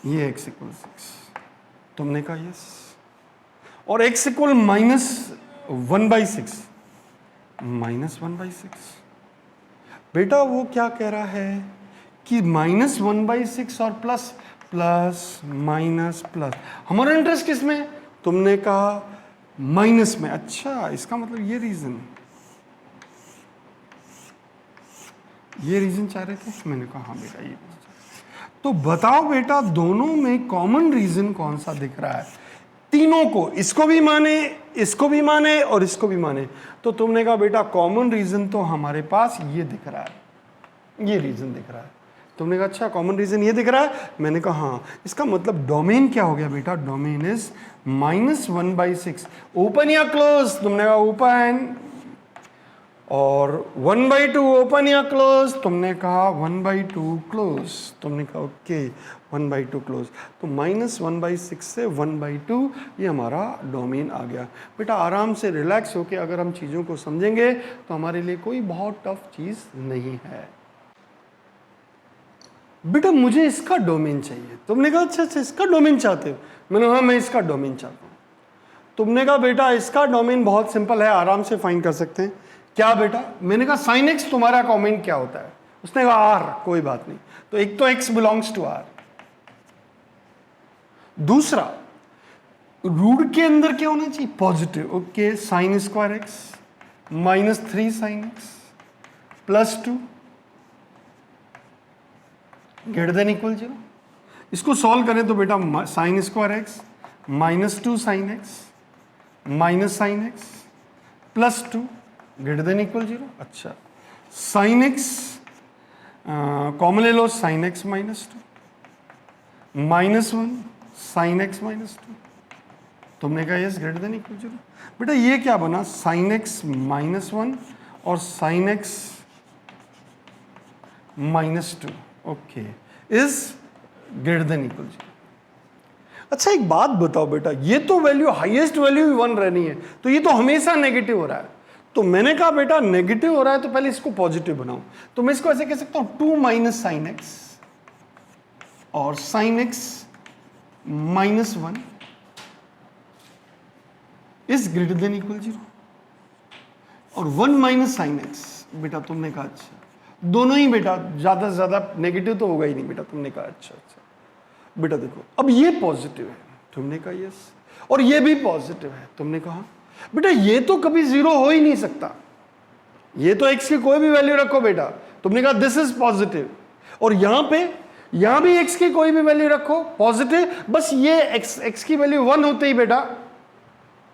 ये x = 6, तुमने कहा यस, और x = -1/6, -1/6। बेटा वो क्या कह रहा है कि -1/6 और प्लस प्लस माइनस प्लस, हमारा इंटरेस्ट किस में, तुमने कहा माइनस में। अच्छा, इसका मतलब ये रीजन चाह रहे थे। मैंने कहा हाँ बेटा ये रीजन। तो बताओ बेटा दोनों में कॉमन रीजन कौन सा दिख रहा है, तीनों को, इसको भी माने, इसको भी माने और इसको भी माने। तो तुमने कहा बेटा कॉमन रीजन तो हमारे पास ये दिख रहा है, ये रीजन दिख रहा है। तुमने कहा अच्छा कॉमन रीजन ये दिख रहा है। मैंने कहा हाँ, इसका मतलब डोमेन क्या हो गया बेटा, डोमेन इज -1/6, ओपन या क्लोज, तुमने कहा ओपन, और 1/2 ओपन या क्लोज, तुमने कहा 1/2 क्लोज, तुमने कहा ओके 1/2 क्लोज। तो -1/6 से 1/2 ये हमारा डोमेन आ गया। बेटा आराम से रिलैक्स होके अगर हम चीज़ों को समझेंगे तो हमारे लिए कोई बहुत टफ चीज़ नहीं है। बेटा मुझे इसका डोमेन चाहिए, तुमने कहा अच्छा इसका डोमेन चाहते हो, मैंने हाँ मैं इसका डोमेन चाहता हूँ। तुमने कहा बेटा इसका डोमेन बहुत सिंपल है, आराम से फाइंड कर सकते हैं। क्या बेटा, मैंने कहा sin x तुम्हारा डोमेन क्या होता है, उसने कहा r, कोई बात नहीं। तो एक तो x बिलोंग्स टू r, दूसरा रूट के अंदर क्या होना चाहिए, positive. Okay, sin² x -3 sin x +2 > 0। इसको सॉल्व करें तो बेटा sin² x -2 sin x sin x +2 > 0। अच्छा, sin x कॉमन ले लो, sin x -2 -1 sin x -2, तुमने कहा यस > 0। बेटा ये क्या बना, sin x -1 और sin x -2, ओके, इज > 0। अच्छा एक बात बताओ बेटा, ये तो वैल्यू हाईएस्ट वैल्यू 1 रहनी है, तो ये तो हमेशा नेगेटिव हो रहा है। तो मैंने कहा बेटा नेगेटिव हो रहा है तो पहले इसको पॉजिटिव बनाओ। तो मैं इसको ऐसे कह सकता हूं 2 - sin x और sin x -1 इज > 0, और 1 - sin x। बेटा तुमने कहा अच्छा, दोनों ही बेटा ज्यादा से ज्यादा नेगेटिव तो होगा ही नहीं। बेटा तुमने कहा अच्छा। बेटा देखो अब ये पॉजिटिव है, तुमने कहा यस, और ये भी पॉजिटिव है, तुमने कहा। बेटा ये तो कभी 0 हो ही नहीं सकता, ये तो x की कोई भी वैल्यू रखो बेटा, तुमने कहा दिस इज पॉजिटिव, और यहां भी x की कोई भी वैल्यू रखो पॉजिटिव, बस ये x की वैल्यू 1 होते ही बेटा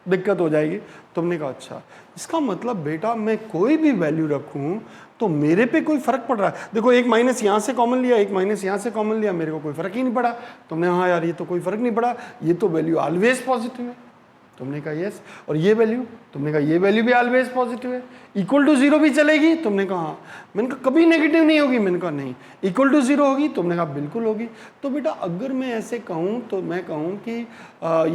दिक्कत हो जाएगी। तुमने कहा अच्छा, इसका मतलब बेटा मैं कोई भी वैल्यू रखूं तो मेरे पे कोई फर्क पड़ रहा है। देखो एक माइनस यहां से कॉमन लिया, एक माइनस यहां से कॉमन लिया, मेरे को कोई फर्क ही नहीं पड़ा। तुमने हाँ यार ये तो कोई फर्क नहीं पड़ा, ये तो वैल्यू ऑलवेज पॉजिटिव है। तुमने कहा यस। और ये वैल्यू, तुमने कहा ये वैल्यू भी ऑलवेज पॉजिटिव है। इक्वल टू जीरो भी चलेगी, तुमने कहा हाँ। मैंने कहा कभी नेगेटिव नहीं होगी, मैंने कहा नहीं। इक्वल टू जीरो होगी, तुमने कहा बिल्कुल होगी। तो बेटा अगर मैं ऐसे कहूँ तो मैं कहूँ कि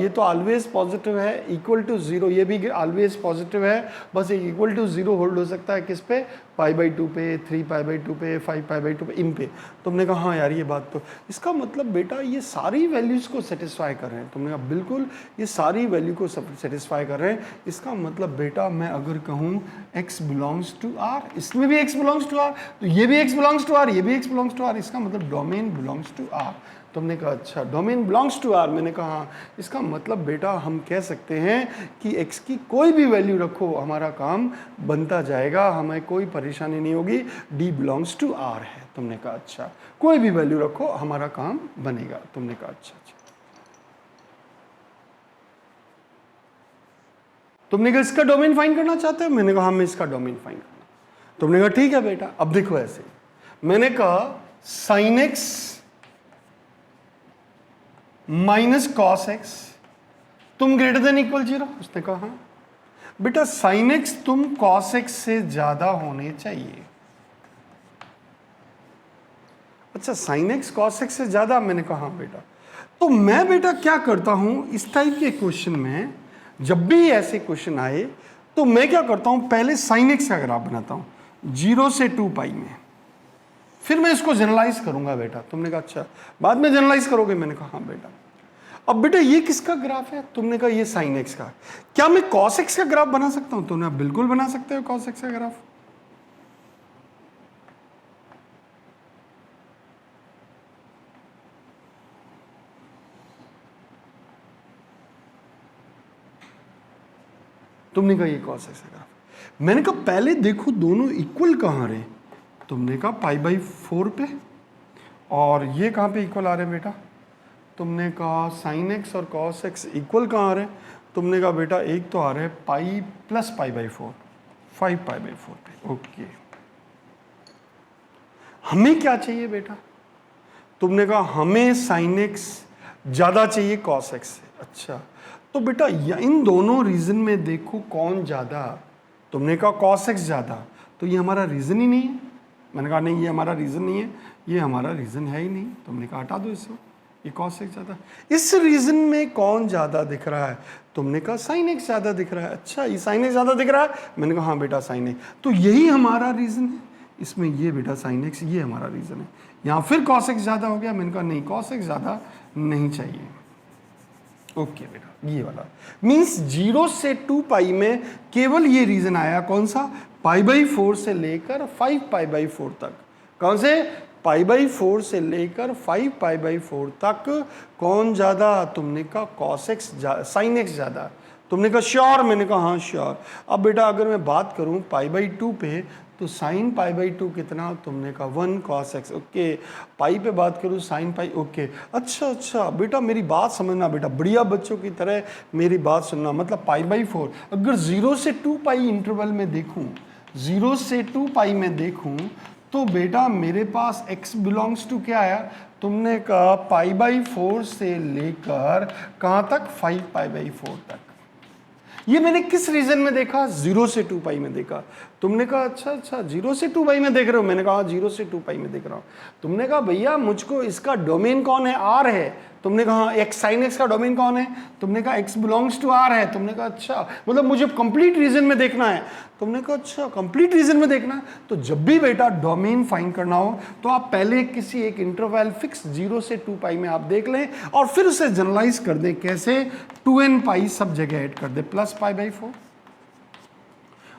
ये तो ऑलवेज पॉजिटिव है, इक्वल टू जीरो ये भी ऑलवेज पॉजिटिव है, बस एक इक्वल टू जीरो होल्ड हो सकता है किस पे, π/2 पे, 3π/2 पे, 5π/2 पे, इन पे। तुमने कहा हाँ यार ये बात तो, इसका मतलब बेटा ये सारी वैल्यूज़ को सेटिस्फाई कर रहे हैं। तुमने कहा बिल्कुल ये सारी वैल्यू को सेटिस्फाई कर रहे हैं। इसका मतलब बेटा मैं अगर कहूँ x बिलोंग्स टू r, इसमें भी x बिलोंग्स टू r, तो ये भी x बिलोंग्स टू r, ये भी x बिलोंग्स टू r, इसका मतलब डोमेन बिलोंग्स टू r। तुमने कहा अच्छा डोमेन बिलोंग्स टू r, मैंने कहा हाँ। इसका मतलब बेटा हम कह सकते हैं कि x की कोई भी वैल्यू रखो हमारा काम बनता जाएगा, हमें कोई परेशानी नहीं होगी, d बिलोंग्स टू r है। तुमने कहा अच्छा कोई भी वैल्यू रखो हमारा काम बनेगा। तुमने कहा अच्छा अच्छा। तुमने कहा इसका डोमेन फाइंड करना चाहते हो, मैंने कहा मैं इसका डोमेन फाइंड करना। तुमने कहा ठीक है बेटा। अब देखो ऐसे, मैंने कहा sine x minus cos x तुम ग्रेटर देन इक्वल जीरो। उसने कहा हाँ बेटा साइन एक्स तुम कॉस एक्स से ज्यादा होने चाहिए। अच्छा साइन एक्स कॉस एक्स से ज्यादा, मैंने कहा हाँ बेटा। तो मैं बेटा क्या करता हूं इस टाइप के क्वेश्चन में, जब भी ऐसे क्वेश्चन आए तो मैं क्या करता हूं, पहले साइन एक्स का ग्राफ बनाता हूं 0 से 2π में, फिर मैं इसको जनरलाइज करूंगा बेटा। तुमने कहा अच्छा बाद में जनरलाइज करोगे, मैंने कहा हाँ बेटा। अब बेटा ये किसका ग्राफ है, तुमने कहा ये साइन एक्स का। क्या मैं कॉस एक्स का ग्राफ बना सकता हूं, तुमने बिल्कुल बना सकते हो कॉस एक्स का ग्राफ। तुमने कहा ये कॉस एक्स का ग्राफ। मैंने कहा पहले देखो दोनों इक्वल कहाँ रहे, तुमने कहा π/4 पे, और ये कहाँ पे इक्वल आ रहे बेटा, तुमने कहा साइन एक्स और कॉस एक्स इक्वल कहाँ आ रहे, तुमने कहा बेटा एक तो आ रहे पाई प्लस π/4, 5π/4 पे। ओके हमें क्या चाहिए बेटा, तुमने कहा हमें साइन एक्स ज़्यादा चाहिए कॉस एक्स से। अच्छा तो बेटा इन दोनों रीजन में देखो कौन ज़्यादा, तुमने कहा कॉस एक्स ज़्यादा, तो ये हमारा रीज़न ही नहीं है। मैंने कहा नहीं ये हमारा रीज़न नहीं है, ये हमारा रीज़न है ही नहीं। तुमने कहा हटा दो इसको, ये कॉस एक्स ज़्यादा। इस रीज़न में कौन ज़्यादा दिख रहा है, तुमने कहा साइन एक्स ज़्यादा दिख रहा है। अच्छा ये साइन एक्स ज़्यादा दिख रहा है, मैंने कहा हाँ बेटा साइन एक्स, तो यही हमारा रीज़न है। इसमें ये बेटा साइन एक्स ये हमारा रीज़न है। यहाँ फिर कॉस एक्स ज़्यादा हो गया, मैंने कहा नहीं कॉस एक्स ज़्यादा नहीं चाहिए। ओके बेटा ये वाला मीन्स 0 से 2π में केवल ये रीजन आया, कौन सा, π/4 से लेकर 5π/4 तक। कौन से, π/4 से लेकर 5π/4 तक कौन ज्यादा, तुमने कहा कॉस एक्स साइन एक्स ज्यादा। तुमने कहा श्योर, मैंने कहा हाँ श्योर। अब बेटा अगर मैं बात करूं π/2 पे, तो साइन π/2 कितना, तुमने कहा 1 cos x। ओके पाई पे बात करूँ साइन पाई। ओके अच्छा अच्छा बेटा मेरी बात समझना बेटा, बढ़िया बच्चों की तरह मेरी बात सुनना। मतलब π/4 अगर 0 से 2π इंटरवल में देखूँ, 0 से 2π में देखूँ तो बेटा मेरे पास x बिलोंग्स टू क्या आया, तुमने कहा π/4 से लेकर कहाँ तक, 5π/4 तक। ये मैंने किस रीजन में देखा, 0 से 2π में देखा। तुमने कहा अच्छा अच्छा 0 से 2π में देख रहे हो, मैंने कहा 0 से 2π में देख रहा हूँ। तुमने कहा भैया मुझको इसका डोमेन कौन है, r है। तुमने कहा एक्स साइन एक्स का डोमेन कौन है, तुमने कहा x बिलोंग्स टू r है। तुमने कहा अच्छा मतलब मुझे कंप्लीट रीजन में देखना है। तुमने कहा अच्छा कंप्लीट रीजन में देखना है, तो जब भी बेटा डोमेन फाइंड करना हो तो आप पहले किसी एक इंटरवल फिक्स 0 से 2π में आप देख लें और फिर उसे जनरलाइज कर दें। कैसे, 2nπ सब जगह ऐड कर दे प्लस π/4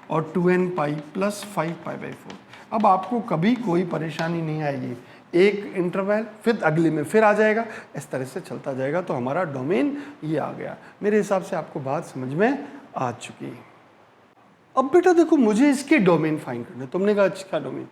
और 2nπ प्लस 5π/4। अब आपको कभी कोई परेशानी नहीं आएगी, एक इंटरवल फिर अगले में फिर आ जाएगा, इस तरह से चलता जाएगा। तो हमारा डोमेन ये आ गया। मेरे हिसाब से आपको बात समझ में आ चुकी है। अब बेटा देखो मुझे इसके डोमेन फाइंड करना है। तुमने कहा अच्छा डोमेन,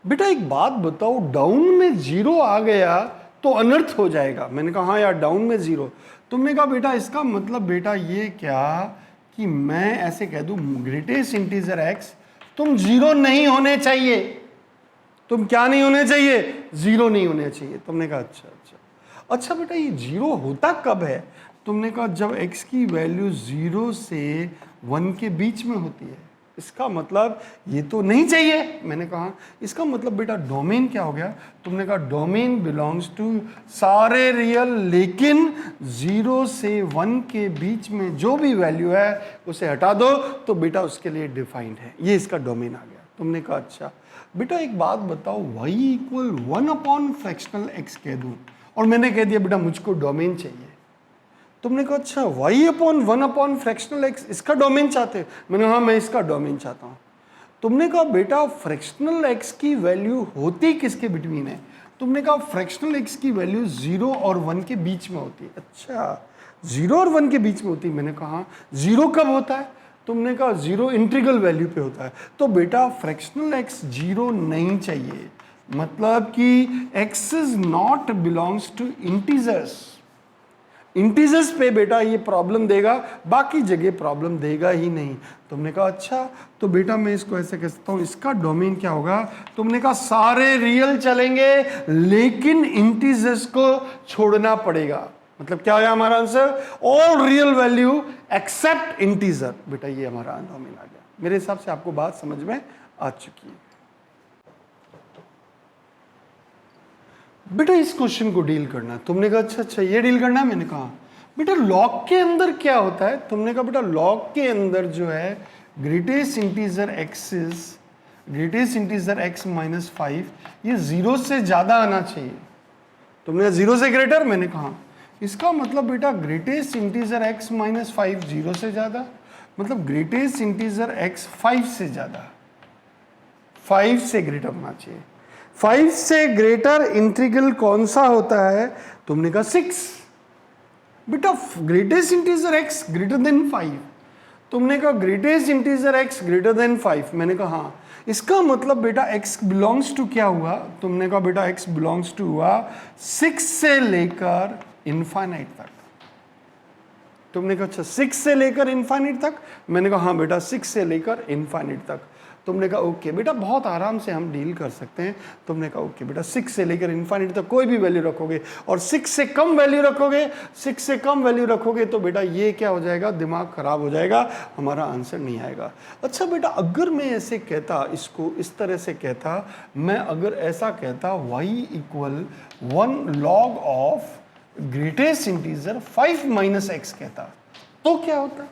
बेटा एक बात बताओ, डाउन में 0 आ गया तो अनर्थ हो जाएगा। मैंने कहा हाँ यार डाउन में 0। तुमने कहा बेटा इसका मतलब बेटा ये क्या कि मैं ऐसे कह दूं ग्रेटेस्ट इंटीजर x तुम 0 नहीं होने चाहिए, तुम क्या नहीं होने चाहिए, 0 नहीं होने चाहिए। तुमने कहा अच्छा अच्छा अच्छा बेटा ये 0 होता कब है, तुमने कहा जब x की वैल्यू 0 से 1 के बीच में होती है, इसका मतलब ये तो नहीं चाहिए। मैंने कहा इसका मतलब बेटा डोमेन क्या हो गया? तुमने कहा डोमेन बिलोंग्स टू सारे रियल, लेकिन 0 से 1 के बीच में जो भी वैल्यू है उसे हटा दो तो बेटा उसके लिए डिफाइंड है, ये इसका डोमेन आ गया। तुमने कहा अच्छा बेटा एक बात बताओ, y equal 1 upon fractional x कह दूं और मैंने कह दिया बेटा मुझको डोमेन चाहिए। तुमने कहा अच्छा y upon 1 upon fractional x इसका डोमेन चाहते हो? मैंने हाँ मैं इसका डोमेन चाहता हूँ। तुमने कहा बेटा फ्रैक्शनल x की वैल्यू होती किसके बिटवीन है? तुमने कहा फ्रैक्शनल x की वैल्यू 0 और 1 के बीच में होती है। अच्छा 0 और 1 के बीच में होती है। मैंने कहा 0 कब होता है? तुमने कहा 0 इंटीग्रल वैल्यू पे होता है। तो बेटा फ्रैक्शनल x 0 नहीं चाहिए, मतलब कि x is not belongs to integers. Integers पे बेटा ये प्रॉब्लम देगा, बाकी जगह प्रॉब्लम देगा ही नहीं। तुमने कहा अच्छा तो बेटा मैं इसको ऐसे कह सकता हूँ, इसका डोमेन क्या होगा? तुमने कहा सारे रियल चलेंगे लेकिन इंटीजर्स को छोड़ना पड़ेगा। मतलब क्या है हमारा answer? All real value except integer. बेटा ये हमारा डोमेन आ गया। मेरे हिसाब से आपको बात समझ में आ चुकी है। बेटा इस क्वेश्चन को डील करना। तुमने कहा अच्छा अच्छा ये डील करना है। मैंने कहा बेटा लॉग के अंदर क्या होता है? तुमने कहा बेटा लॉग के अंदर जो है ग्रेटेस्ट इंटीजर x माइनस 5 ये 0 से ज्यादा आना चाहिए। तुमने कहा 0 से ग्रेटर? मैंने कहा इसका मतलब बेटा ग्रेटेस्ट इंटीजर x माइनस 5 0 से ज्यादा, मतलब ग्रेटेस्ट इंटीजर x 5 से ज्यादा, 5 से ग्रेटर होना चाहिए। 5 से ग्रेटर इंटीग्रल कौन सा होता है? तुमने कहा 6। बेटा greatest integer x greater than 5। तुमने कहा greatest integer x greater than 5। मैंने कहा हाँ, इसका मतलब बेटा x बिलोंग्स टू क्या हुआ? तुमने कहा बेटा x बिलोंग्स टू हुआ 6 से लेकर इनफाइनाइट तक। तुमने कहा अच्छा 6 से लेकर इनफाइनाइट तक? मैंने कहा हाँ बेटा 6 से लेकर इनफाइनाइट तक। तुमने कहा ओके बेटा बहुत आराम से हम डील कर सकते हैं। तुमने कहा ओके बेटा 6 से लेकर इनफाइनाइट तक कोई भी वैल्यू रखोगे और 6 से कम वैल्यू रखोगे, 6 से कम वैल्यू रखोगे तो बेटा ये क्या हो जाएगा? दिमाग खराब हो जाएगा, हमारा आंसर नहीं आएगा। अच्छा बेटा अगर मैं ऐसे कहता, इसको इस तरह से कहता, मैं अगर ऐसा कहता y equal 1 log of greatest integer 5 minus x कहता, तो क्या होता?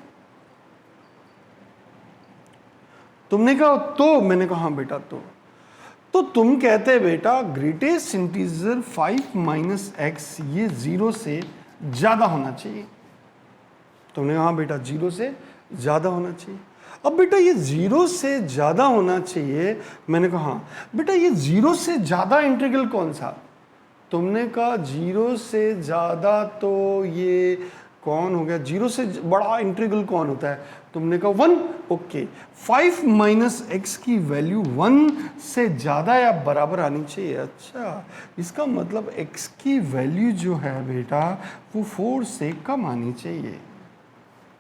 तुमने कहा तो? मैंने कहा हाँ बेटा तो तुम कहते बेटा ग्रेटेस्ट इंटीजर 5 माइनस x ये 0 से ज्यादा होना चाहिए। तुमने कहा हाँ बेटा 0 से ज्यादा होना चाहिए। अब बेटा ये 0 से ज्यादा होना चाहिए। मैंने कहा हाँ बेटा ये 0 से ज्यादा इंटीग्रल कौन सा? तुमने कहा 0 से ज्यादा तो ये कौन हो गया? 0 से बड़ा इंटीग्रल कौन होता है? तुमने कहा 1। ओके 5 माइनस x की वैल्यू 1 से ज्यादा या बराबर आनी चाहिए। अच्छा इसका मतलब x की वैल्यू जो है बेटा वो 4 से कम आनी चाहिए।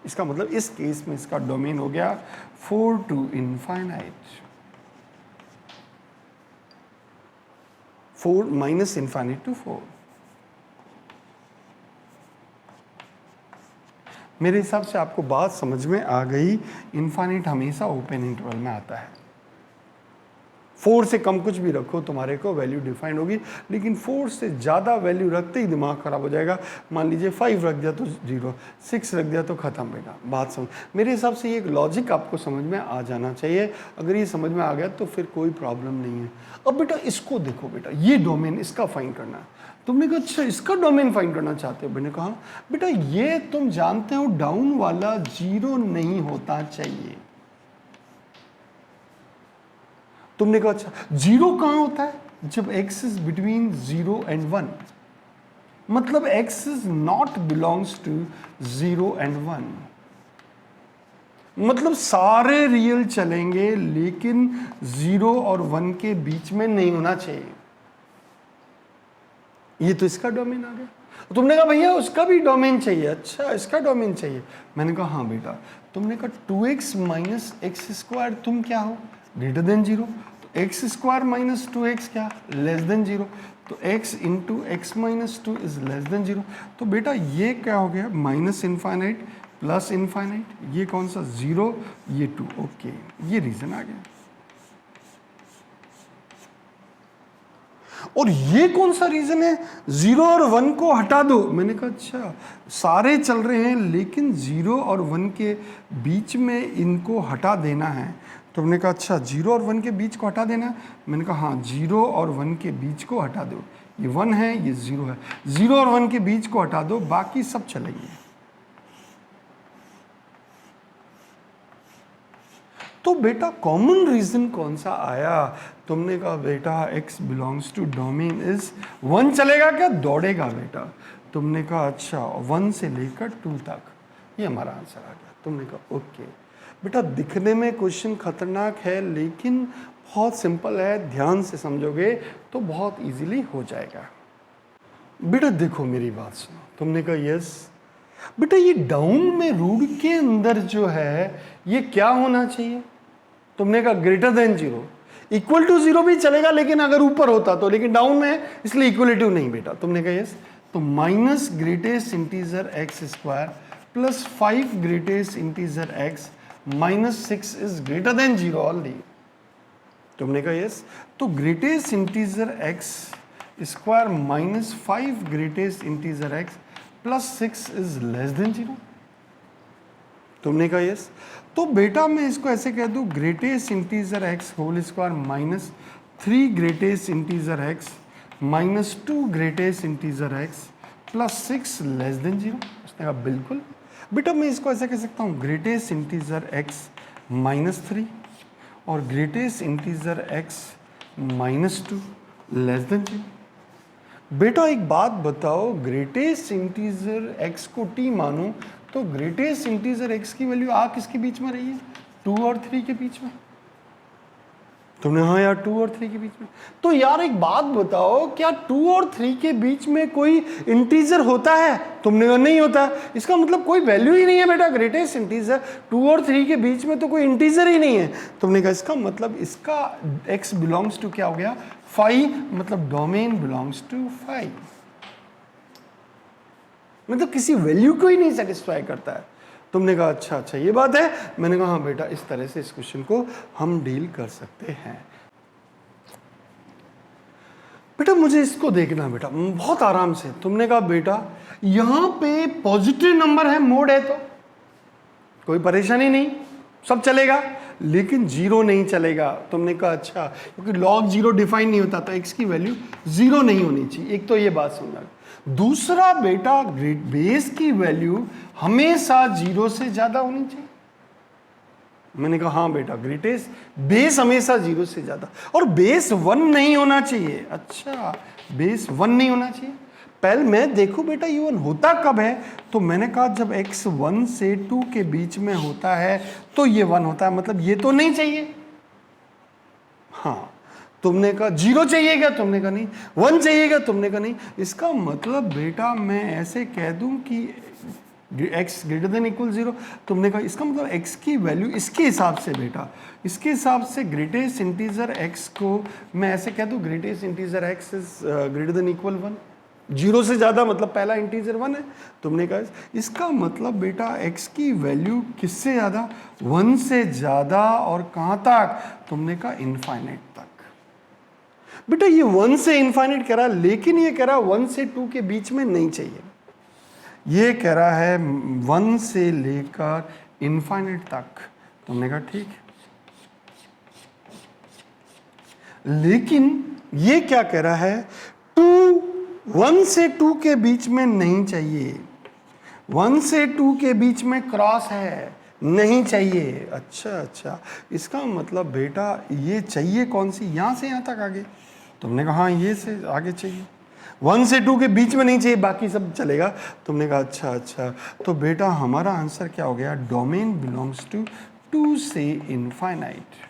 इसका मतलब इस केस में इसका डोमेन हो गया 4 to infinite, 4 minus infinite to 4। मेरे हिसाब से आपको बात समझ में आ गई। इनफाइनाइट हमेशा ओपन इंटरवल में आता है। 4 से कम कुछ भी रखो तुम्हारे को वैल्यू डिफाइंड होगी, लेकिन 4 से ज़्यादा वैल्यू रखते ही दिमाग खराब हो जाएगा। मान लीजिए 5 रख दिया तो 0, 6 रख दिया तो ख़त्म बेटा। बात समझ, मेरे हिसाब से ये एक लॉजिक आपको समझ में आ जाना चाहिए। अगर ये समझ में आ गया तो फिर कोई प्रॉब्लम नहीं है। अब बेटा इसको देखो बेटा, ये डोमेन इसका फाइंड करना है। तुमने कहा अच्छा इसका डोमेन फाइंड करना चाहते हो? मैंने कहा बेटा ये तुम जानते हो डाउन वाला 0 नहीं होता चाहिए। तुमने कहा अच्छा 0 कहां होता है? जब x इज बिटवीन 0 एंड 1, मतलब x is not belongs to 0 and 1, मतलब सारे रियल चलेंगे लेकिन 0 और 1 के बीच में नहीं होना चाहिए। ये तो इसका डोमेन आ गया। तुमने कहा भैया उसका भी डोमेन चाहिए। अच्छा इसका डोमेन चाहिए? मैंने कहा हाँ बेटा। तुमने कहा 2x माइनस एक्स स्क्वायर तुम क्या हो? Greater than 0। तो एक्स स्क्वायर माइनस 2x क्या? Less than 0। तो x into x minus two is less than 0। तो बेटा ये क्या हो गया, माइनस इनफाइनाइट प्लस इनफाइनाइट, ये कौन सा 0, ये 2। ओके, ये रीजन आ गया। और ये कौन सा रीजन है, 0 और 1 को हटा दो। मैंने कहा अच्छा सारे चल रहे हैं लेकिन 0 और 1 के बीच में इनको हटा देना है। तो हमने कहा अच्छा 0 और 1 के बीच को हटा देना है। मैंने कहा हाँ 0 और 1 के बीच को हटा दो, ये 1 है ये 0 है, 0 और 1 के बीच को हटा दो, बाकी सब चलेंगे। तो बेटा कॉमन रीजन कौन सा आया, तुमने कहा बेटा x belongs to domain is 1 चलेगा क्या, दौड़ेगा बेटा। तुमने कहा अच्छा 1 से लेकर 2 तक, ये हमारा आंसर आ गया। तुमने कहा ओके बेटा, दिखने में क्वेश्चन खतरनाक है लेकिन बहुत सिंपल है, ध्यान से समझोगे तो बहुत इजीली हो जाएगा। बेटा देखो मेरी बात सुनो, तुमने कहा यस बेटा, ये डाउन में रूट के अंदर जो है ये क्या होना चाहिए, तुमने कहा ग्रेटर देन 0, इक्वल टू 0 भी चलेगा लेकिन अगर ऊपर होता तो, लेकिन डाउन में है इसलिए इक्वलिटिव नहीं बेटा। तुमने कहा यस, तो minus greatest integer x square plus 5 greatest integer x minus 6 is greater then 0 already. तुमने कहा यस, तो greatest integer x square minus 5 greatest integer x plus 6 is less than 0। तुमने कहा यस, तो बेटा मैं इसको ऐसे कह दूं, greatest integer x whole square minus 3 greatest integer x minus 2 greatest integer x plus 6 less than 0। उसने कहा बिल्कुल बेटा, मैं इसको ऐसे कह सकता हूँ, ग्रेटेस्ट इंटीजर एक्स माइनस 3 और greatest integer x minus 2 less than 0। बेटा एक बात बताओ, ग्रेटेस्ट इंटीजर x को t मानो तो ग्रेटेस्ट इंटीजर x की वैल्यू आ किसके बीच में रही है, 2 और 3 के बीच में। तुमने हाँ यार 2 और 3 के बीच में, तो यार एक बात बताओ, क्या 2 और 3 के बीच में कोई इंटीजर होता है, तुमने कहा नहीं होता, इसका मतलब कोई वैल्यू ही नहीं है बेटा, ग्रेटेस्ट इंटीजर 2 और 3 के बीच में तो कोई इंटीजर ही नहीं है। तुमने कहा इसका मतलब इसका x बिलोंग्स टू क्या हो गया, 5, मतलब डोमेन बिलोंग्स टू 5, मतलब किसी वैल्यू को ही नहीं सेटिस्फाई करता है। तुमने कहा अच्छा अच्छा ये बात है, मैंने कहा हाँ बेटा इस तरह से इस क्वेश्चन को हम डील कर सकते हैं। बेटा मुझे इसको देखना बेटा बहुत आराम से। तुमने कहा बेटा यहां पे पॉजिटिव नंबर है, मोड है तो कोई परेशानी नहीं, सब चलेगा, लेकिन 0 नहीं चलेगा। तुमने कहा अच्छा, क्योंकि log 0 डिफाइन नहीं होता तो x की वैल्यू 0 नहीं होनी चाहिए, एक तो ये बात समझना। दूसरा बेटा बेस की वैल्यू हमेशा 0 से ज्यादा होनी चाहिए। मैंने कहा हाँ बेटा, ग्रेटेस्ट बेस हमेशा 0 से ज्यादा, और बेस 1 नहीं होना चाहिए। अच्छा बेस 1 नहीं होना चाहिए, पहले मैं देखो बेटा ये 1 होता कब है, तो मैंने कहा जब x 1 से 2 के बीच में होता है तो ये 1 होता है, मतलब ये तो नहीं चाहिए। हाँ तुमने कहा 0 चाहिएगा, तुमने कहा नहीं, 1 चाहिएगा, तुमने कहा नहीं। इसका मतलब बेटा मैं ऐसे कह दूं कि x ग्रेटर देन इक्वल 0, तुमने कहा इसका मतलब x की वैल्यू इसके हिसाब से बेटा, इसके हिसाब से ग्रेटेस्ट इंटीजर x को मैं ऐसे कह दूं, greatest integer x is greater than equal 1, 0 से ज्यादा मतलब पहला इंटीजर 1 है। तुमने कहा इसका मतलब बेटा x की वैल्यू किससे ज्यादा, 1 से ज्यादा, और कहां तक, तुमने कहा इनफाइनाइट तक। बेटा ये 1 से इनफाइनाइट कह रहा है, लेकिन ये कह रहा है 1 से 2 के बीच में नहीं चाहिए, ये कह रहा है 1 से लेकर इनफाइनाइट तक। तुमने कहा ठीक, लेकिन ये क्या कह रहा है, 1 से 2 के बीच में नहीं चाहिए, 1 से 2 के बीच में क्रॉस है, नहीं चाहिए। अच्छा अच्छा, इसका मतलब बेटा ये चाहिए कौन सी, यहां से यहां तक आगे। तुमने कहा हाँ ये से आगे चाहिए, 1 से 2 के बीच में नहीं चाहिए, बाकी सब चलेगा। तुमने कहा अच्छा अच्छा, तो बेटा हमारा आंसर क्या हो गया, डोमेन बिलोंग्स टू 2 से इनफाइनाइट।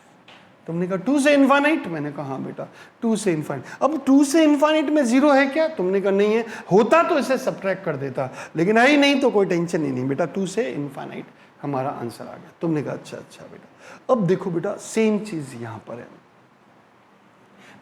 तुमने कहा 2 से इनफाइनाइट, मैंने कहा हाँ बेटा 2 से इनफाइनाइट। अब 2 से इनफाइनाइट में 0 है क्या, तुमने कहा नहीं है, होता तो इसे सब्ट्रैक्ट कर देता, लेकिन है ही नहीं तो कोई टेंशन ही नहीं बेटा, 2 से इनफाइनाइट हमारा आंसर आ गया। तुमने कहा अच्छा अच्छा बेटा। अब देखो बेटा सेम चीज यहां पर है,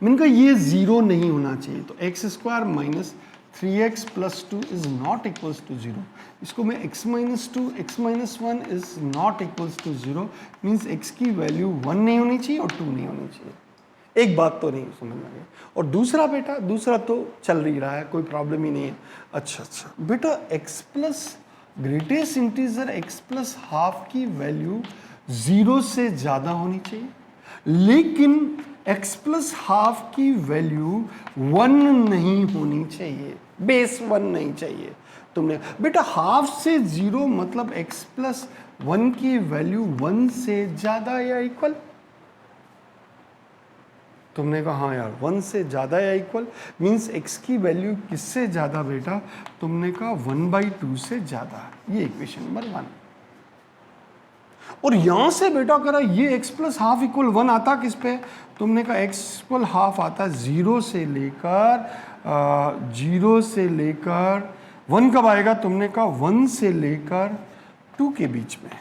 मैंने कहा ये 0 नहीं होना चाहिए, तो x square minus 3x plus 2 is not equals to 0। इसको मैं x minus 2 x minus 1 is not equals to 0 means x की वैल्यू 1 नहीं होनी चाहिए और 2 नहीं होनी चाहिए। एक बात तो नहीं समझ में आ गई। और दूसरा बेटा, दूसरा तो चल ही रहा है, कोई प्रॉब्लम ही नहीं है। अच्छा बेटा, x plus greatest integer x plus half की वैल्यू 0 से ज़्यादा होनी चाहिए, लेकिन x प्लस हाफ की वैल्यू 1 नहीं होनी चाहिए, बेस 1 नहीं चाहिए। तुमने बेटा हाफ से 0 मतलब x प्लस 1 की वैल्यू 1 से ज़्यादा या इक्वल। तुमने कहा हाँ यार 1 से ज़्यादा या इक्वल मीन्स x की वैल्यू किससे ज़्यादा बेटा? तुमने कहा 1/2 से ज़्यादा। ये इक्वेशन नंबर 1। और यहां से बेटा करा ये x प्लस हाफ इक्वल 1 आता किस पे? तुमने कहा x इक्वल हाफ आता 0 से लेकर 1 कब आएगा? तुमने कहा 1 से लेकर 2 के बीच में।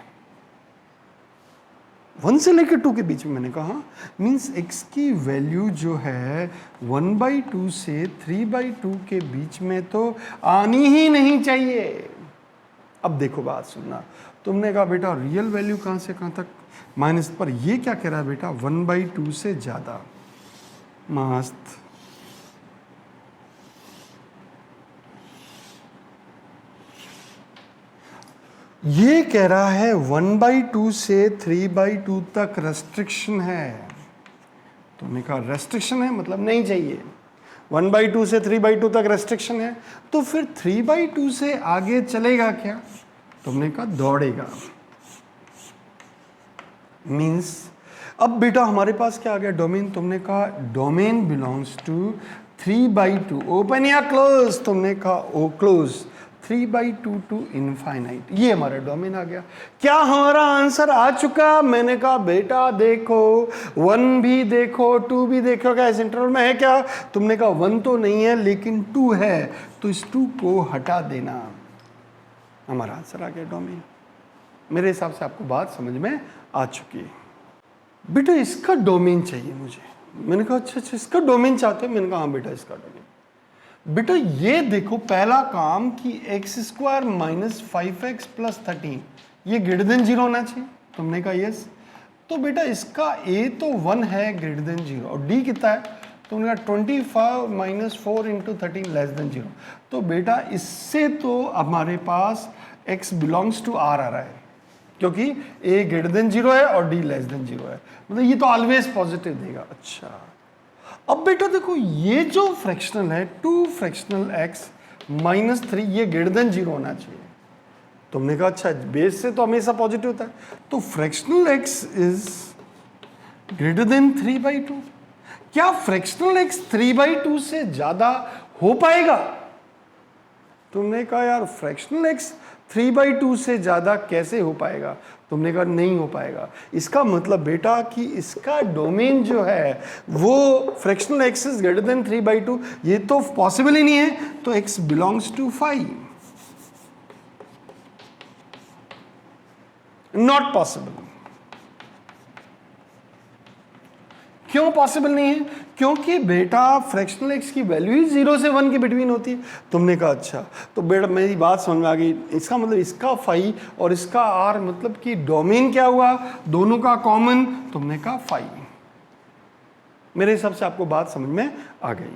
1 से लेकर 2 के बीच में मैंने कहा मीन्स x की वैल्यू जो है 1/2 से 3/2 के बीच में तो आनी ही नहीं चाहिए। अब देखो बात सुनना, तुमने कहा बेटा रियल वैल्यू कहाँ से कहाँ तक माइनस, पर ये क्या कह रहा है बेटा? 1/2 से ज़्यादा। मस्त। ये कह रहा है 1/2 से 3/2 तक रेस्ट्रिक्शन है। तुमने कहा रेस्ट्रिक्शन है मतलब नहीं चाहिए। 1/2 से 3/2 तक रेस्ट्रिक्शन है, तो फिर 3/2 से आगे चलेगा क्या? तुमने कहा दौड़ेगा। मीन्स अब बेटा हमारे पास क्या आ गया? डोमेन। तुमने कहा डोमेन बिलोंग्स टू 3/2, ओपन या क्लोज? तुमने कहा ओ क्लोज, 3/2 टू इनफाइनाइट। ये हमारा डोमेन आ गया। क्या हमारा आंसर आ चुका? मैंने कहा बेटा देखो 1 भी देखो 2 भी देखो, क्या इस इंटरवल में है क्या? तुमने कहा 1 तो नहीं है लेकिन 2 है, तो इस 2 को हटा देना। हमारा आंसर आ गया डोमेन। मेरे हिसाब से आपको बात समझ में आ चुकी है। बेटा इसका डोमेन चाहिए मुझे। मैंने कहा अच्छा इसका डोमेन चाहते हो? मैंने कहा हाँ बेटा इसका डोमेन। बेटा ये देखो पहला काम कि x square minus 5x plus 13 ये ग्रेटर देन 0 होना चाहिए। तुमने कहा यस। तो बेटा इसका a तो 1 है ग्रेटर देन 0 और d कितना है? तुमने कहा 25 माइनस 4 इंटू 13 लेस देन 0। तो बेटा इससे तो हमारे पास x बिलोंग्स टू r आ रहा है, क्योंकि a ग्रेटर देन 0 है और d लेस देन 0 है, मतलब ये तो ऑलवेज पॉजिटिव देगा। अच्छा अब बेटा देखो ये जो फ्रैक्शनल है 2 फ्रैक्शनल x माइनस 3 ये ग्रेटर देन 0 होना चाहिए। तुमने कहा अच्छा बेस से तो हमेशा पॉजिटिव होता है, तो fractional x is greater than 3/2। क्या फ्रैक्शनल x 3/2 से ज्यादा हो पाएगा? तुमने कहा यार फ्रैक्शनल x 3/2 से ज़्यादा कैसे हो पाएगा? तुमने कहा नहीं हो पाएगा। इसका मतलब बेटा कि इसका डोमेन जो है वो fractional x is greater than 3/2, ये तो पॉसिबल ही नहीं है, तो x belongs to 5। Not possible. क्यों पॉसिबल नहीं है? क्योंकि बेटा फ्रैक्शनल x की वैल्यू ही 0 से 1 के बिटवीन होती है। तुमने कहा अच्छा, तो बेटा मेरी बात समझ में आ गई। इसका मतलब इसका फाई और इसका r मतलब कि डोमेन क्या हुआ? दोनों का कॉमन। तुमने कहा फाई। मेरे हिसाब से आपको बात समझ में आ गई।